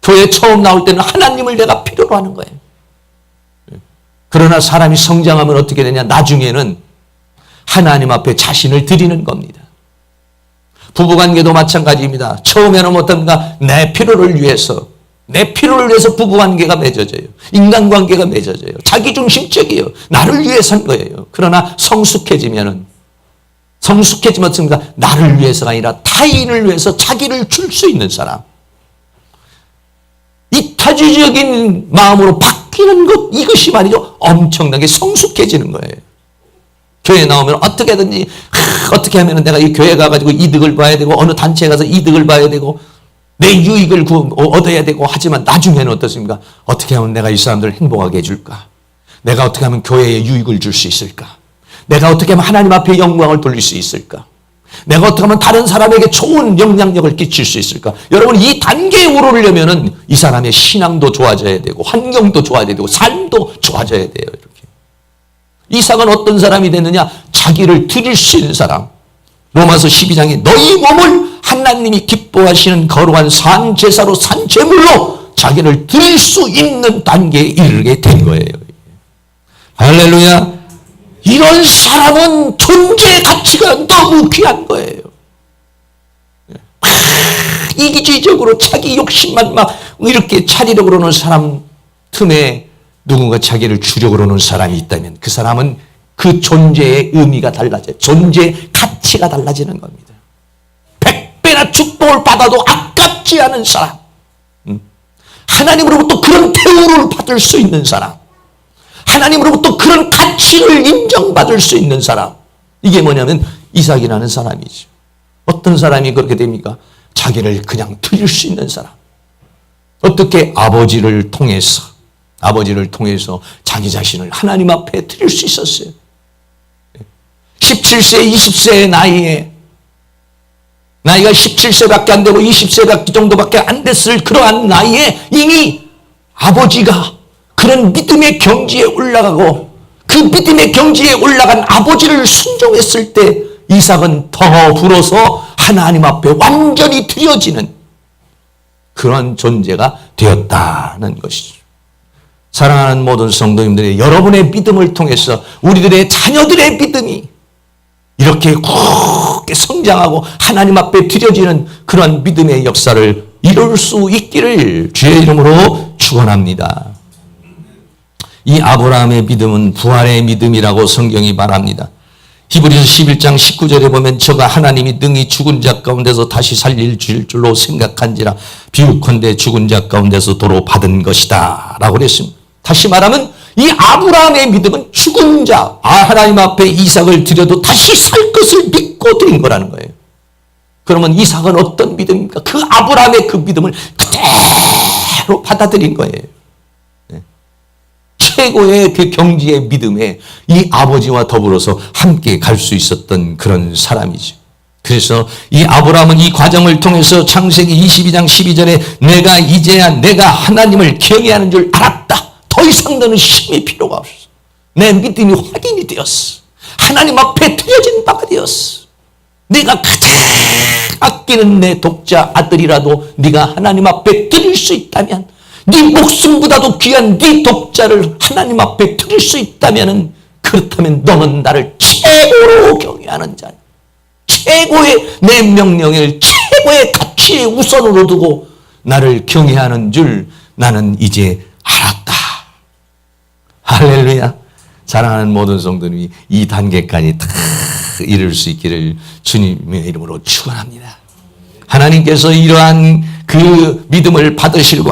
교회 처음 나올 때는 하나님을 내가 필요로 하는 거예요. 그러나 사람이 성장하면 어떻게 되냐? 나중에는 하나님 앞에 자신을 드리는 겁니다. 부부관계도 마찬가지입니다. 처음에는 어떤가? 내 필요를 위해서 부부관계가 맺어져요. 인간관계가 맺어져요. 자기중심적이에요. 나를 위해서 한 거예요. 그러나 성숙해지면 어떻습니까? 나를 위해서가 아니라 타인을 위해서 자기를 줄 수 있는 사람. 이 사주적인 마음으로 바뀌는 것, 이것이 말이죠, 엄청나게 성숙해지는 거예요. 교회에 나오면 어떻게든지 어떻게 하면 내가 이 교회 가가지고 이득을 봐야 되고 어느 단체에 가서 이득을 봐야 되고 내 유익을 얻어야 되고, 하지만 나중에는 어떻습니까? 어떻게 하면 내가 이 사람들을 행복하게 해줄까? 내가 어떻게 하면 교회에 유익을 줄 수 있을까? 내가 어떻게 하면 하나님 앞에 영광을 돌릴 수 있을까? 내가 어떻게 하면 다른 사람에게 좋은 영향력을 끼칠 수 있을까? 여러분, 이 단계에 오르려면은 이 사람의 신앙도 좋아져야 되고 환경도 좋아져야 되고 삶도 좋아져야 돼요. 이렇게. 이삭은 어떤 사람이 됐느냐? 자기를 드릴 수 있는 사람. 로마서 12장에 너희 몸을 하나님이 기뻐하시는 거룩한 산제사로 산제물로 자기를 드릴 수 있는 단계에 이르게 된 거예요. 할렐루야. 이런 사람은 존재의 가치가 너무 귀한 거예요. 이기주의적으로 자기 욕심만 막 이렇게 차리려고 그러는 사람 틈에 누군가 자기를 주려고 그러는 사람이 있다면 그 사람은 그 존재의 의미가 달라져요. 존재의 가치가 달라지는 겁니다. 100배나 축복을 받아도 아깝지 않은 사람, 하나님으로부터 그런 대우를 받을 수 있는 사람, 하나님으로부터 그런 가치를 인정받을 수 있는 사람, 이게 뭐냐면 이삭이라는 사람이죠. 어떤 사람이 그렇게 됩니까? 자기를 그냥 드릴 수 있는 사람. 어떻게? 아버지를 통해서 자기 자신을 하나님 앞에 드릴 수 있었어요. 17세, 20세의 나이가 17세밖에 안 되고 20세 정도밖에 안 됐을 그러한 나이에 이미 아버지가 그런 믿음의 경지에 올라가고, 그 믿음의 경지에 올라간 아버지를 순종했을 때 이삭은 더 불어서 하나님 앞에 완전히 드려지는 그런 존재가 되었다는 것이죠. 사랑하는 모든 성도님들의 여러분의 믿음을 통해서 우리들의 자녀들의 믿음이 이렇게 굳게 성장하고 하나님 앞에 드려지는 그런 믿음의 역사를 이룰 수 있기를 주의 이름으로 축원합니다. 이 아브라함의 믿음은 부활의 믿음이라고 성경이 말합니다. 히브리서 11장 19절에 보면 저가 하나님이 능히 죽은 자 가운데서 다시 살릴 줄로 생각한지라 비유컨대 죽은 자 가운데서 도로 받은 것이다 라고 그랬습니다. 다시 말하면 이 아브라함의 믿음은 죽은 자, 하나님 앞에 이삭을 드려도 다시 살 것을 믿고 드린 거라는 거예요. 그러면 이삭은 어떤 믿음입니까? 그 아브라함의 그 믿음을 그대로 받아들인 거예요. 최고의 그 경지의 믿음에 이 아버지와 더불어서 함께 갈 수 있었던 그런 사람이죠. 그래서 이 아브라함은 이 과정을 통해서 창세기 22장 12절에 내가 이제야 내가 하나님을 경외하는 줄 알았다. 더 이상 너는 힘이 필요가 없어. 내 믿음이 확인이 되었어. 하나님 앞에 드려진 바가 되었어. 내가 가장 아끼는 내 독자 아들이라도 네가 하나님 앞에 드릴 수 있다면, 네 목숨보다도 귀한 네 독자를 하나님 앞에 드릴 수 있다면, 그렇다면 너는 나를 최고로 경외하는 자야. 최고의 내 명령을 최고의 가치의 우선으로 두고 나를 경외하는 줄 나는 이제 알았다. 할렐루야. 사랑하는 모든 성도님이 이 단계까지 다 이룰 수 있기를 주님의 이름으로 축원합니다. 하나님께서 이러한 그 믿음을 받으시려고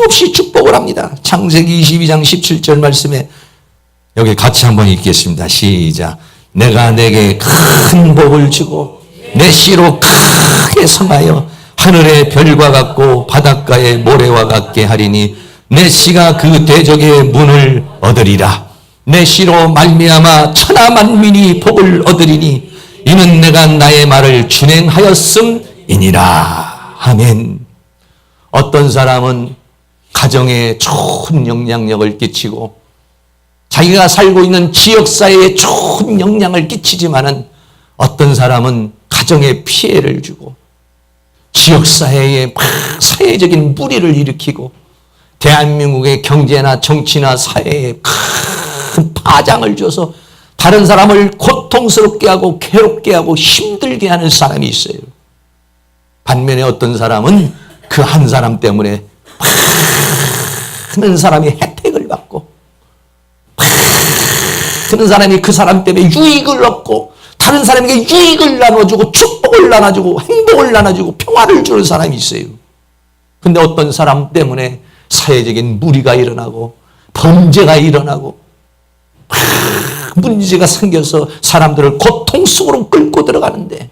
없이 축복을 합니다. 창세기 22장 17절 말씀에 여기 같이 한번 읽겠습니다. 시작. 내가 내게 큰 복을 주고 내 씨로 크게 성하여 하늘의 별과 같고 바닷가의 모래와 같게 하리니 내 씨가 그 대적의 문을 얻으리라. 내 씨로 말미암아 천하 만민이 복을 얻으리니 이는 내가 나의 말을 준행하였음이니라. 아멘. 어떤 사람은 가정에 좋은 영향력을 끼치고 자기가 살고 있는 지역사회에 좋은 영향을 끼치지만은 어떤 사람은 가정에 피해를 주고 지역사회에 막 사회적인 무리를 일으키고 대한민국의 경제나 정치나 사회에 큰 파장을 줘서 다른 사람을 고통스럽게 하고 괴롭게 하고 힘들게 하는 사람이 있어요. 반면에 어떤 사람은 그 한 사람 때문에 많은 사람이 혜택을 받고 많은 사람이 그 사람 때문에 유익을 얻고 다른 사람에게 유익을 나눠주고 축복을 나눠주고 행복을 나눠주고 평화를 주는 사람이 있어요. 근데 어떤 사람 때문에 사회적인 무리가 일어나고 범죄가 일어나고 문제가 생겨서 사람들을 고통 속으로 끌고 들어가는데,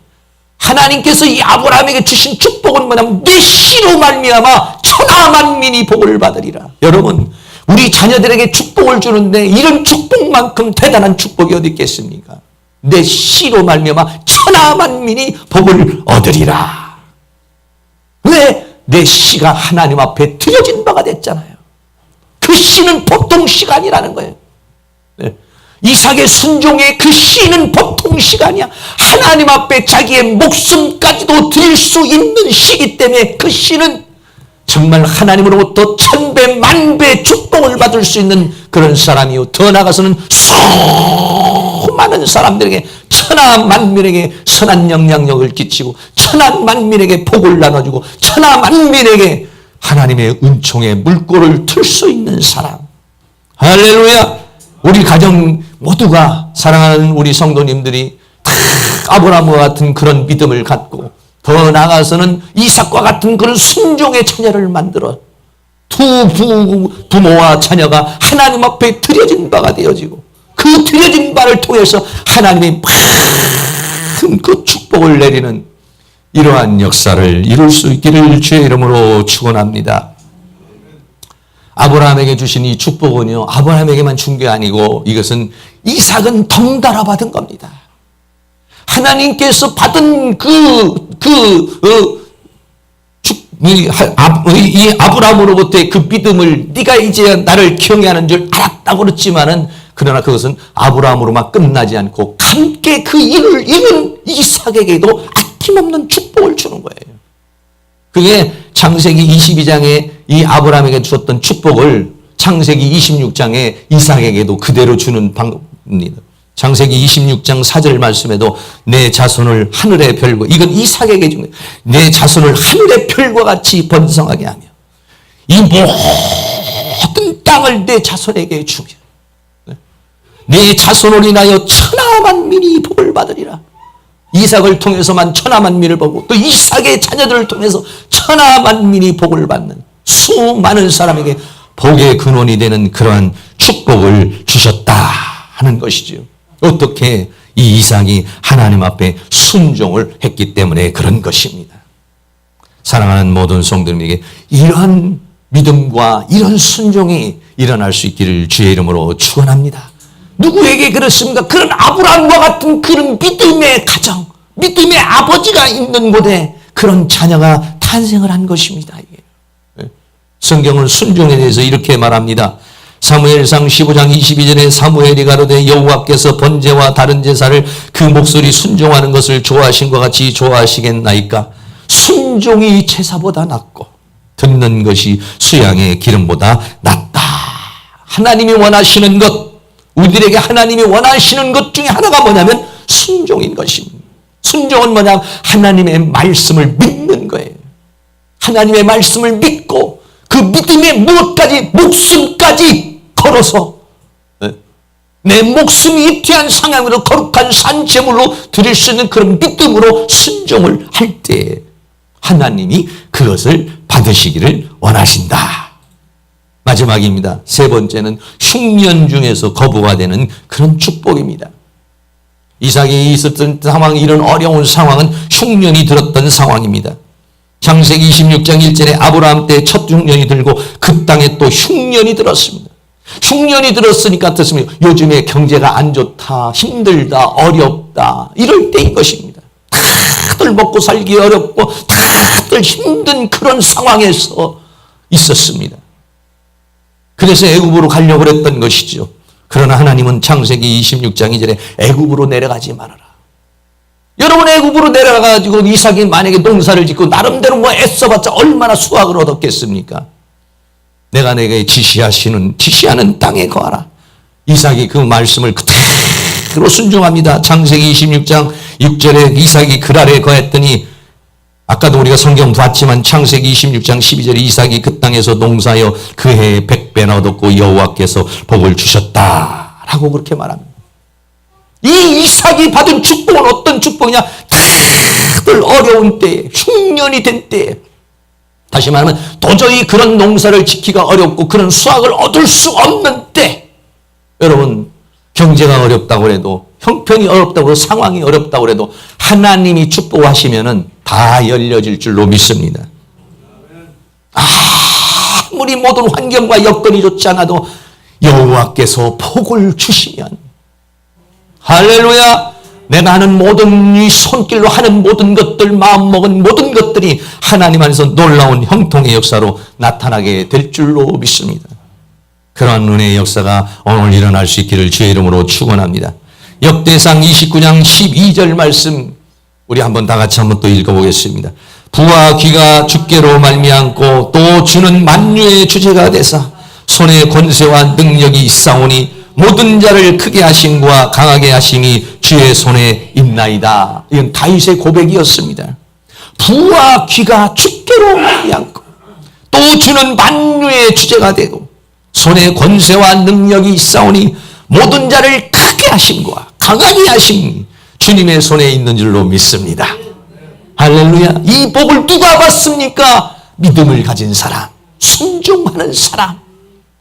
하나님께서 이 아브라함에게 주신 축복은 뭐냐면 내 씨로 말미암아 천하 만민이 복을 받으리라. 여러분, 우리 자녀들에게 축복을 주는데 이런 축복만큼 대단한 축복이 어디 있겠습니까? 내 씨로 말미암아 천하 만민이 복을 얻으리라. 왜? 내 씨가 하나님 앞에 드려진 바가 됐잖아요. 그 씨는 보통 씨가 아니라는 거예요. 네. 이삭의 순종의 그 씨는 보통 씨가 아니야. 하나님 앞에 자기의 목숨까지도 드릴 수 있는 씨이기 때문에 그 씨는 정말 하나님으로부터 천배 만배 축복을 받을 수 있는 그런 사람이요, 더 나아가서는 수많은 사람들에게, 천하 만민에게 선한 영향력을 끼치고 천하 만민에게 복을 나눠주고 천하 만민에게 하나님의 은총의 물꼬를 틀 수 있는 사람. 할렐루야. 우리 가정 모두가, 사랑하는 우리 성도님들이 다 아브라함과 같은 그런 믿음을 갖고 더 나아가서는 이삭과 같은 그런 순종의 자녀를 만들어 두 부모와 자녀가 하나님 앞에 드려진 바가 되어지고, 그 드려진 바를 통해서 하나님이 큰 그 축복을 내리는 이러한 역사를 이룰 수 있기를 주의 이름으로 축원합니다. 아브라함에게 주신 이 축복은요, 아브라함에게만 준 게 아니고 이것은 이삭은 덩달아 받은 겁니다. 하나님께서 받은 이 아브라함으로부터의 그 믿음을 네가 이제 나를 경외하는 줄 알았다고 그랬지만은, 그러나 그것은 아브라함으로만 끝나지 않고 함께 그 일을 이룬 이삭에게도 아낌없는 축복을 주는 거예요. 그게 창세기 22장에 이 아브라함에게 주었던 축복을 창세기 26장에 이삭에게도 그대로 주는 방법입니다. 창세기 26장 4절 말씀에도 내 자손을 하늘의 별과, 이건 이삭에게 준 거예요. 내 자손을 하늘의 별과 같이 번성하게 하며 이 모든 땅을 내 자손에게 주며 내 자손을 인하여 천하 만민이 복을 받으리라. 이삭을 통해서만 천하 만민을 보고 또 이삭의 자녀들을 통해서 천하 만민이 복을 받는 수많은 사람에게 복의 근원이 되는 그러한 축복을 주셨다 하는 것이죠. 어떻게? 이 이삭이 하나님 앞에 순종을 했기 때문에 그런 것입니다. 사랑하는 모든 성도님에게 이러한 믿음과 이런 순종이 일어날 수 있기를 주의 이름으로 축원합니다. 누구에게 그렇습니까? 그런 아브라함과 같은 그런 믿음의 가정, 믿음의 아버지가 있는 곳에 그런 자녀가 탄생을 한 것입니다. 성경은 순종에 대해서 이렇게 말합니다. 사무엘상 15장 22절에 사무엘이 가로되 여호와께서 번제와 다른 제사를 그 목소리 순종하는 것을 좋아하신 것 같이 좋아하시겠나이까? 순종이 제사보다 낫고 듣는 것이 수양의 기름보다 낫다. 하나님이 원하시는 것, 우리들에게 하나님이 원하시는 것 중에 하나가 뭐냐면 순종인 것입니다. 순종은 뭐냐? 하나님의 말씀을 믿는 거예요. 하나님의 말씀을 믿고 그 믿음의 무엇까지, 목숨까지 걸어서 내 목숨이 입퇴한 상황으로 거룩한 산제물로 드릴 수 있는 그런 믿음으로 순종을 할 때 하나님이 그것을 받으시기를 원하신다. 마지막입니다. 세 번째는 흉년 중에서 거부가 되는 그런 축복입니다. 이삭이 있었던 상황, 이런 어려운 상황은 흉년이 들었던 상황입니다. 창세기 26장 1절에 아브라함 때 첫 흉년이 들고 그 땅에 또 흉년이 들었습니다. 흉년이 들었으니까 어떻습니까? 요즘에 경제가 안 좋다, 힘들다, 어렵다, 이럴 때인 것입니다. 다들 먹고 살기 어렵고 다들 힘든 그런 상황에서 있었습니다. 그래서 애굽으로 가려고 했던 것이죠. 그러나 하나님은 창세기 26장 2절에 애굽으로 내려가지 말아라. 여러분, 애굽으로 내려가가지고 이삭이 만약에 농사를 짓고 나름대로 뭐 애써봤자 얼마나 수확을 얻었겠습니까? 내가 내게 지시하는 땅에 거하라. 이삭이 그 말씀을 그대로 순종합니다. 창세기 26장 6절에 이삭이 그 아래에 거했더니, 아까도 우리가 성경 봤지만 창세기 26장 12절에 이삭이 그 땅에서 농사하여 그 해에 100배나 얻었고 여호와께서 복을 주셨다라고 그렇게 말합니다. 이 이삭이 받은 축복은 어떤 축복이냐? 다들 어려운 때에, 흉년이 된 때에 다시 말하면 도저히 그런 농사를 짓기가 어렵고 그런 수확을 얻을 수 없는 때, 여러분 경제가 어렵다고 해도, 형편이 어렵다고 해도, 상황이 어렵다고 해도 하나님이 축복하시면은 다 열려질 줄로 믿습니다. 아무리 모든 환경과 여건이 좋지 않아도 여호와께서 복을 주시면, 할렐루야, 내가 하는 모든 이 손길로 하는 모든 것들, 마음먹은 모든 것들이 하나님 안에서 놀라운 형통의 역사로 나타나게 될 줄로 믿습니다. 그러한 은혜의 역사가 오늘 일어날 수 있기를 주의 이름으로 축원합니다. 역대상 29장 12절 말씀 우리 한번 다 같이 한번 또 읽어보겠습니다. 부와 귀가 주께로 말미암고 또 주는 만유의 주제가 되사 손에 권세와 능력이 있사오니 모든 자를 크게 하심과 강하게 하심이 주의 손에 있나이다. 이건 다윗의 고백이었습니다. 부와 귀가 주께로 말미암고 또 주는 만유의 주제가 되고 손에 권세와 능력이 있사오니 모든 자를 크게 하심과 강하게 하심이 주님의 손에 있는 줄로 믿습니다. 할렐루야. 이 복을 누가 받습니까? 믿음을 가진 사람, 순종하는 사람.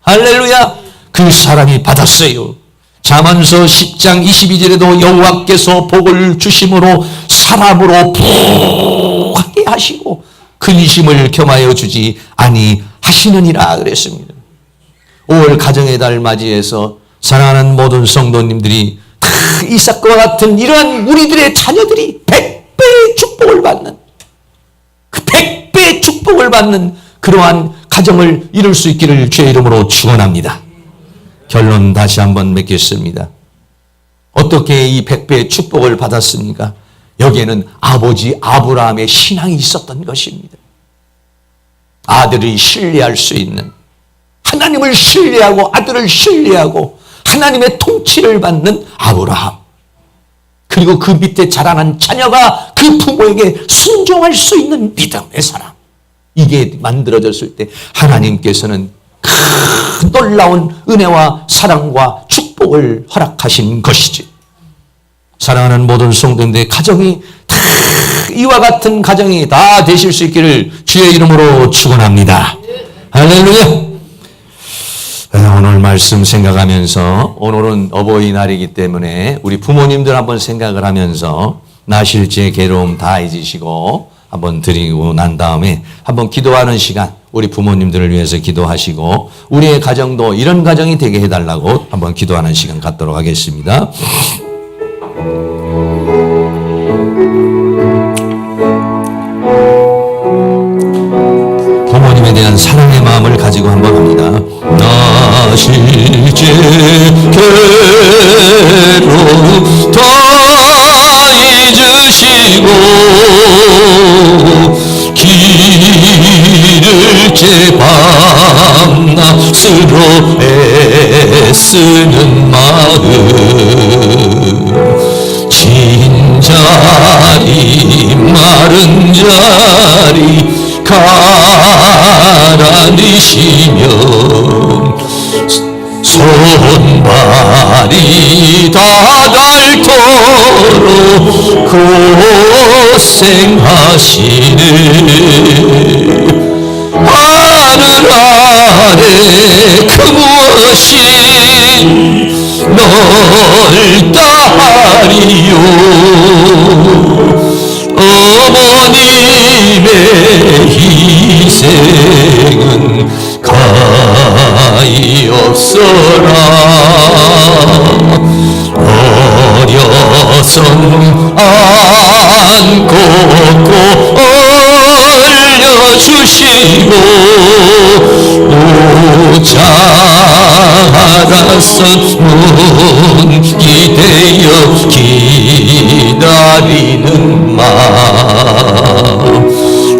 할렐루야. 그 사람이 받았어요. 잠언서 10장 22절에도 여호와께서 복을 주심으로 사람으로 부하게 하시고 근심을 겸하여 주지 아니하시느니라 그랬습니다. 5월 가정의 달 맞이해서 사랑하는 모든 성도님들이 이 사건과 같은 이러한 우리들의 자녀들이 100배의 축복을 받는, 그 100배의 축복을 받는 그러한 가정을 이룰 수 있기를 주의 이름으로 축원합니다. 결론 다시 한번 맺겠습니다. 어떻게 이 100배의 축복을 받았습니까? 여기에는 아버지 아브라함의 신앙이 있었던 것입니다. 아들이 신뢰할 수 있는, 하나님을 신뢰하고 아들을 신뢰하고 하나님의 통치를 받는 아브라함, 그리고 그 밑에 자라난 자녀가 그 부모에게 순종할 수 있는 믿음의 사람, 이게 만들어졌을 때 하나님께서는 큰 놀라운 은혜와 사랑과 축복을 허락하신 것이지. 사랑하는 모든 성도님들의 가정이 다 이와 같은 가정이 다 되실 수 있기를 주의 이름으로 축원합니다. 할렐루야. 오늘 말씀 생각하면서, 오늘은 어버이날이기 때문에 우리 부모님들 한번 생각을 하면서 나실제 괴로움 다 잊으시고 한번 드리고 난 다음에 한번 기도하는 시간, 우리 부모님들을 위해서 기도하시고 우리의 가정도 이런 가정이 되게 해달라고 한번 기도하는 시간 갖도록 하겠습니다. 부모님에 대한 사랑의 마음을 가지고 한번 합니다. 나실제 괴로움 다 잊으시고 길을째 밤낮으로 애쓰는 마음, 진 자리 마른 자리 가라니시며 손발이 다 닳도록 고생하시네. 하늘 아래 그 무엇이 널 따리요. 어머님의 희생은 가히 없어라. 어려선 안고 올려주시고 자라선 문기대어 기다리는 마음,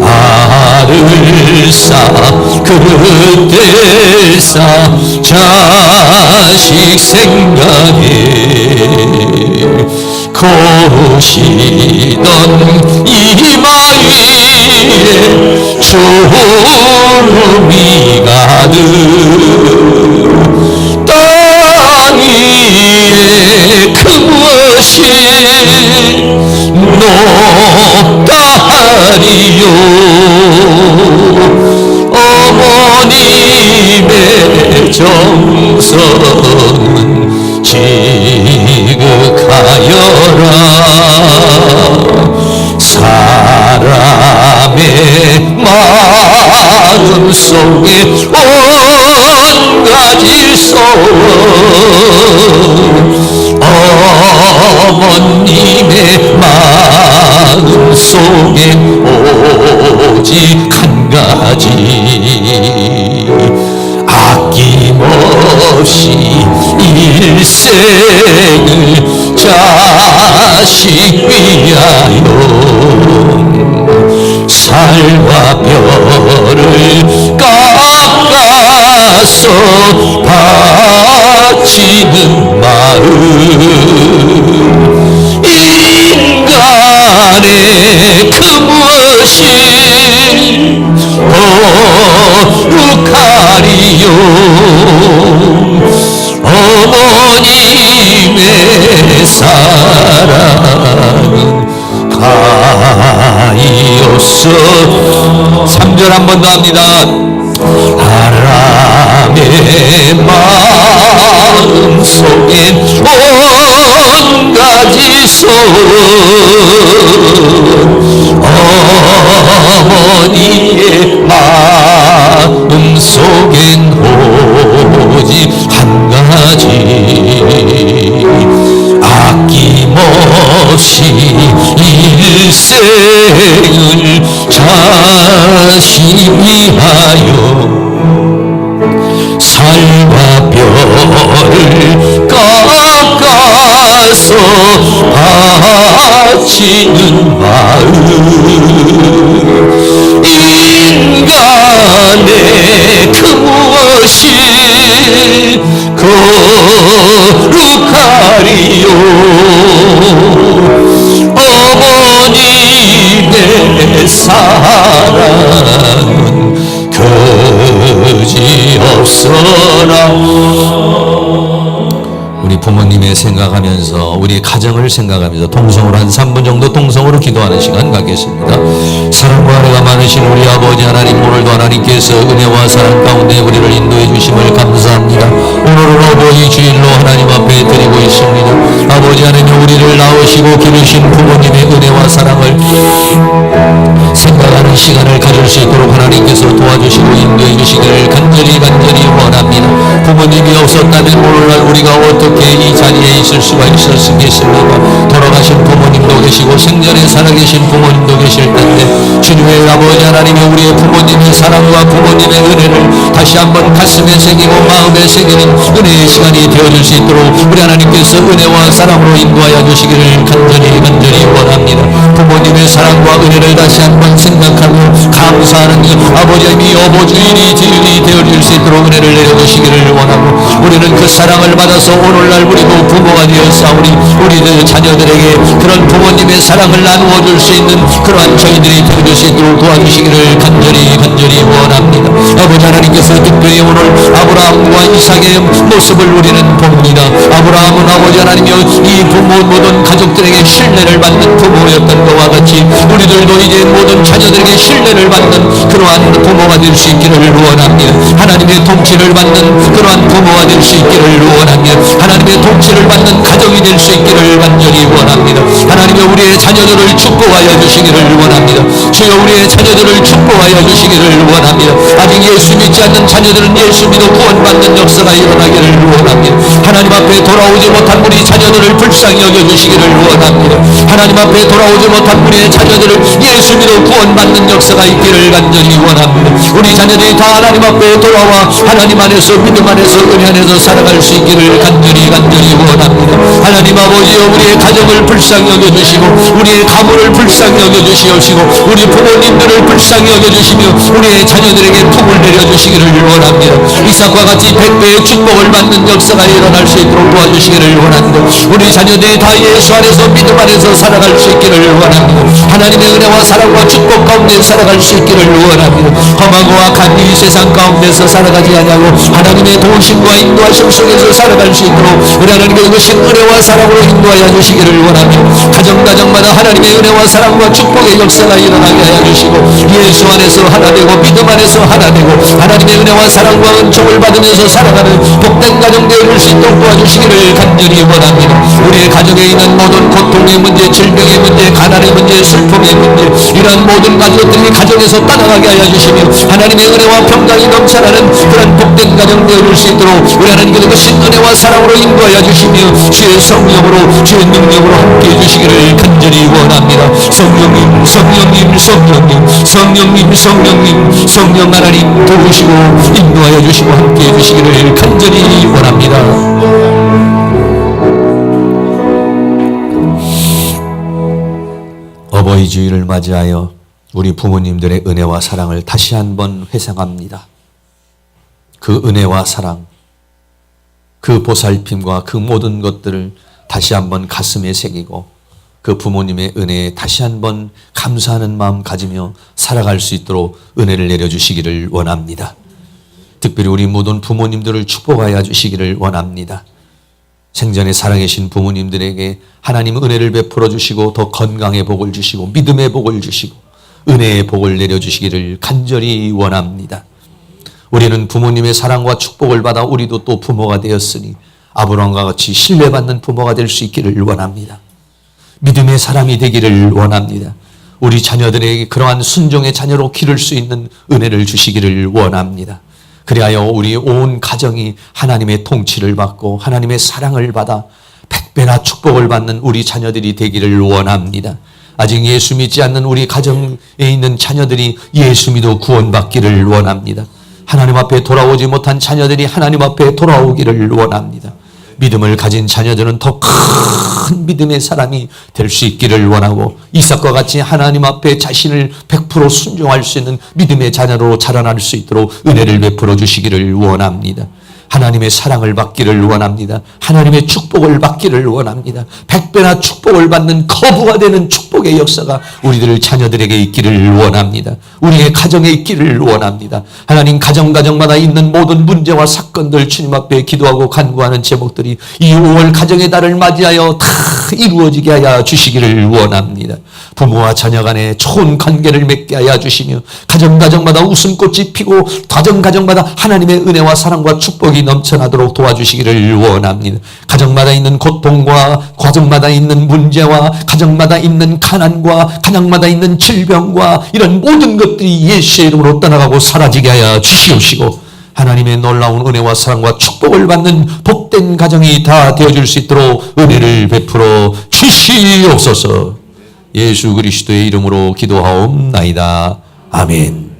알을 쌓 그릇들 쌓 자식 생각에 고시던 이마 위에 주름이 가득, 땅 위에 그 무엇이 높다 하리요. 정성은 지극하여라. 사람의 마음 속에 온가지 소원, 어머님의 마음 속에 오직 한 가지, 아낌없이 일생을 자식 위하여 살과 별을 깎아서 바치는 마음, 인간의 그 무엇이 거룩하리요. 어머님의 사랑은 가이옵소. 3절 한 번 더 합니다. 사람의 마음 속엔 온가지 소원, 어머니의 마음 속엔 오직 한 가지, 아낌없이 일생을 자식 위하여 살과 별을 깎아서 바치는 마음, 인간의 그 무엇이 거룩하리요. 어머님의 사랑은 그지없어라. 우리 부모님의 생각하면서, 우리 가정을 생각하면서 동성으로 한 3분 정도 동성으로 기도하는 시간 갖겠습니다. 사랑과 은혜가 많으신 우리 아버지 하나님, 오늘도 하나님께서 은혜와 사랑 가운데 우리를 인도해 주심을 감사합니다. 오늘은 어버이 주일로 하나님 앞에 드리고 있습니다. 아버지 하나님, 우리를 낳으시고 기르신 부모님의 은혜와 사랑을 생각하는 시간을 가질 수 있도록 하나님께서 도와주시고 인도해 주시기를 간절히 원합니다. 부모님이 없었다면 오늘날 우리가 어떻게 이 자리에 있을 수가 있었겠습니까? 돌아가신 부모님도 계시고 생전에 살아계신 부모님도 계실 텐데, 주님의 아버지 하나님이 우리의 부모님의 사랑과 부모님의 은혜를 다시 한번 가슴에 새기고 마음에 새기는 은혜의 시간이 되어줄 수 있도록 우리 하나님께서 은혜와 사랑으로 인도하여 주시기를 간절히 원합니다. 부모님의 사랑과 은혜를 다시 한번 생각하고 감사하는 아버지의 어버주일이 되어줄 수 있도록 은혜를 내려주시기를 원하고, 우리는 그 사랑을 받아서 오늘날 우리도 부모가 되었사오니 우리들 자녀들에게 그런 부모님의 사랑을 나누어 줄 수 있는 그러한 저희들이 되어줄 수 있도록 도와주시기를 간절히 원합니다. 아버지 하나님께서 특별히 오늘 아브라함과 이삭의 모습을 우리는 봅니다. 아브라함은 아버지 하나님이 이 부모 모든 가족들에게 신뢰를 받는 부모였던 것과 같이 우리들도 이제 모든 자녀들에게 신뢰를 받는 그러한 부모가 될 수 있기를 원합니다. 하나님의 통치를 받는 그러한 부모가 될 수 있기를 원합니다. 하나님의 통치를 받는 가정이 될 수 있기를 간절히 원합니다. 하나님의 우리의 자녀들을 축복하여 주시기를 원합니다. 주여 우리의 자녀들을 축복하여 주시기를 원합니다. 아직 예수 믿지 않는 자녀들은 예수 믿어 구원받는 역사가 일어나기를 원합니다. 하나님 앞에 돌아오지 못한 우리 자녀들을 불쌍히 여겨주시기를 원합니다. 하나님 앞에 돌아오지 못한 우리의 자녀들을 예수 믿어 구원받는 역사가 있기를 간절히 원합니다. 우리 자녀들이 다 하나님 앞에 돌아와 하나님 안에서 믿음 안에서 은혜 안에서 살아갈 수 있기를 간절히 원합니다. 하나님 아버지여, 우리의 가정을 불쌍히 여겨주시고 우리의 가문을 불쌍히 여겨주시옵시고 우리 부모님들을 불쌍히 여겨주시며 우리의 자녀들에게 복을 내려주시기를 원합니다. 이삭과 같이 100배의 축복을 받는 역사가 일어날 수 있도록 도와주시기를 원합니다. 우리 자녀들이 다 예수 안에서 믿음 안에서 살아갈 수 있기를 원합니다. 하나님의 은혜와 사랑과 축복 가운데 살아갈 수 수 있기를 원합니다. 험하고 악한 이 세상 가운데서 살아가지 아니하고 하나님의 도우심과 인도하심 속에서 살아갈 수 있도록 우리 하나님의 그것이 은혜와 사랑으로 인도하여 주시기를 원합니다. 가정마다 하나님의 은혜와 사랑과 축복의 역사가 일어나게 하여 주시고 예수 안에서 하나 되고 믿음 안에서 하나 되고 하나님의 은혜와 사랑과 은총을 받으면서 살아가는 복된 가정 되어줄 수 있도록 도와주시기를 간절히 원합니다. 우리의 가정에 있는 모든 고통의 문제, 질병의 문제, 가난의 문제, 슬픔의 문제, 이러한 모든 가족들이 가정에서 떠나가게 하여 주시며 하나님의 은혜와 평강이 넘쳐나는 그런 복된 가정 되어줄 수 있도록 우리 하나님께서 그 신은혜와 사랑으로 인도하여 주시며 주의 성령으로 주의 능력으로 함께해 주시기를 간절히 원합니다. 성령님 성령님 성령님 성령님 성령님 성령 하나님 도우시고 인도하여 주시고 함께해 주시기를 간절히 원합니다. 어버이 주일을 맞이하여 우리 부모님들의 은혜와 사랑을 다시 한번 회상합니다. 그 은혜와 사랑, 그 보살핌과 그 모든 것들을 다시 한번 가슴에 새기고 그 부모님의 은혜에 다시 한번 감사하는 마음 가지며 살아갈 수 있도록 은혜를 내려주시기를 원합니다. 특별히 우리 모든 부모님들을 축복하여 주시기를 원합니다. 생전에 살아계신 부모님들에게 하나님 은혜를 베풀어 주시고 더 건강의 복을 주시고 믿음의 복을 주시고 은혜의 복을 내려주시기를 간절히 원합니다. 우리는 부모님의 사랑과 축복을 받아 우리도 또 부모가 되었으니 아브라함과 같이 신뢰받는 부모가 될 수 있기를 원합니다. 믿음의 사람이 되기를 원합니다. 우리 자녀들에게 그러한 순종의 자녀로 기를 수 있는 은혜를 주시기를 원합니다. 그리하여 우리 온 가정이 하나님의 통치를 받고 하나님의 사랑을 받아 100배나 축복을 받는 우리 자녀들이 되기를 원합니다. 아직 예수 믿지 않는 우리 가정에 있는 자녀들이 예수 믿어 구원받기를 원합니다. 하나님 앞에 돌아오지 못한 자녀들이 하나님 앞에 돌아오기를 원합니다. 믿음을 가진 자녀들은 더 큰 믿음의 사람이 될 수 있기를 원하고 이삭과 같이 하나님 앞에 자신을 100% 순종할 수 있는 믿음의 자녀로 자라날 수 있도록 은혜를 베풀어 주시기를 원합니다. 하나님의 사랑을 받기를 원합니다. 하나님의 축복을 받기를 원합니다. 100배나 축복을 받는 거부가 되는 축복의 역사가 우리들 자녀들에게 있기를 원합니다. 우리의 가정에 있기를 원합니다. 하나님 가정마다 있는 모든 문제와 사건들 주님 앞에 기도하고 간구하는 제목들이 이 5월 가정의 달을 맞이하여 다 이루어지게 하여 주시기를 원합니다. 부모와 자녀 간에 좋은 관계를 맺게 하여 주시며 가정마다 웃음꽃이 피고 가정마다 하나님의 은혜와 사랑과 축복이 넘쳐나도록 도와주시기를 원합니다. 가정마다 있는 고통과 가정마다 있는 문제와 가정마다 있는 가난과 가정마다 있는 질병과 이런 모든 것들이 예수의 이름으로 떠나가고 사라지게 하여 주시옵시고 하나님의 놀라운 은혜와 사랑과 축복을 받는 복된 가정이 다 되어줄 수 있도록 은혜를 베풀어 주시옵소서. 예수 그리스도의 이름으로 기도하옵나이다. 아멘.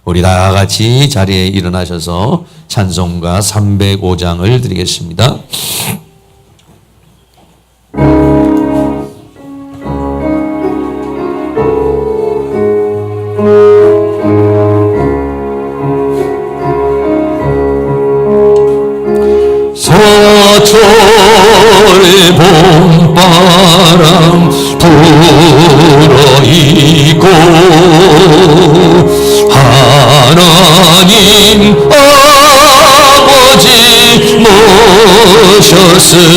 우리 다 같이 자리에 일어나셔서 찬송가 305장을 드리겠습니다. 서철의 봄바람 불어있고 하나님 아버지 모셨으니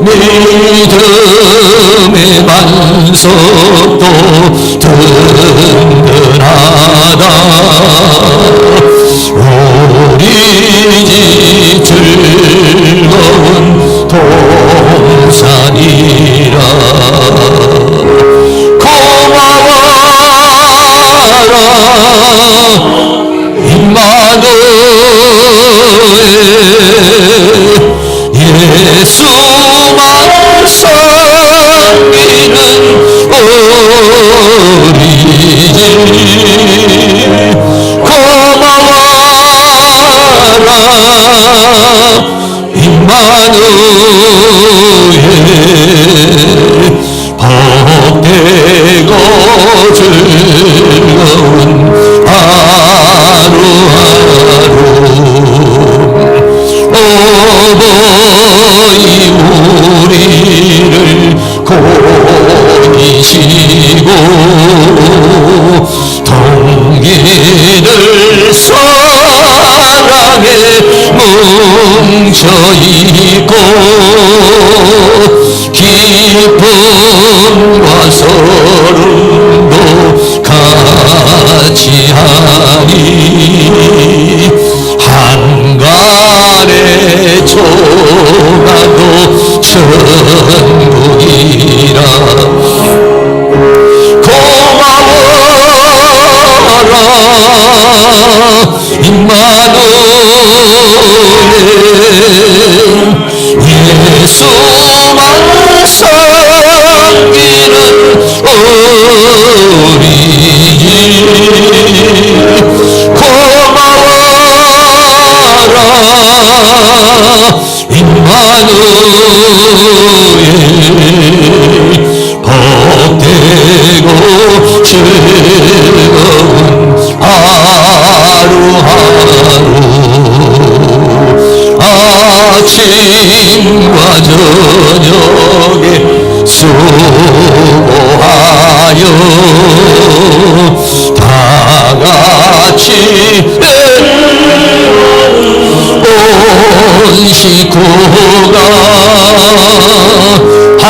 믿음의 반석도 든든하다. 우리 집 즐거운 동산이라 고마워라 임마누엘 예수만 섬기는 우리 집 임마누엘 복되고 즐거운 하루하루 어버이 우리를 고이시고 동기를 사랑에 뭉쳐있고 기쁨과 서름도 같이 하니 한간의 조각도 천국이라 고마워라 임마누엘 예수만 섬기는 우리 집 고마워라 임마누엘 복되고 즐거운 하루하루 아침과 저녁에 수고하여 다같이 온 식구가 한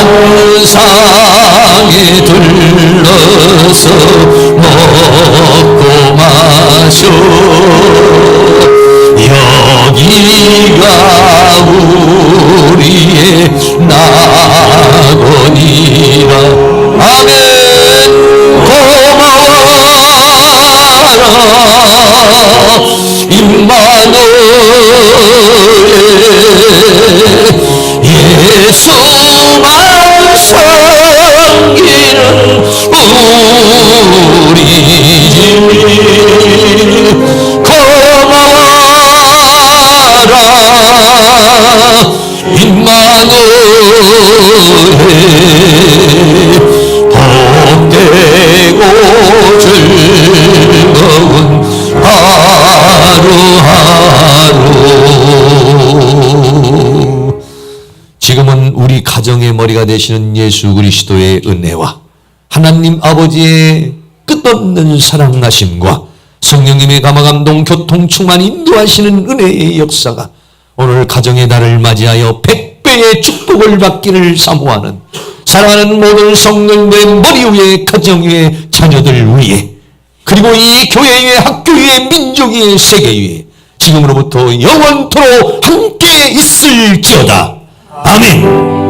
상에 들러서 먹고 마셔 여기가 우리의 낙원이라 아멘 고마워라 임마누엘 예수만 섬기는 우리 집 고마워라 임마누엘 복되고 즐거운 하루하루 지금은 우리 가정의 머리가 되시는 예수 그리스도의 은혜와 하나님 아버지의 끝없는 사랑하심과 성령님의 감화감동 교통 충만 인도하시는 은혜의 역사가 오늘 가정의 날을 맞이하여 100배의 축복을 받기를 사모하는 사랑하는 모든 성령들의 머리 위에 가정 위에 자녀들 위에 그리고 이 교회 위에 학교 위에 민족 위에 세계 위에 지금으로부터 영원토록 함께 있을지어다. 아멘.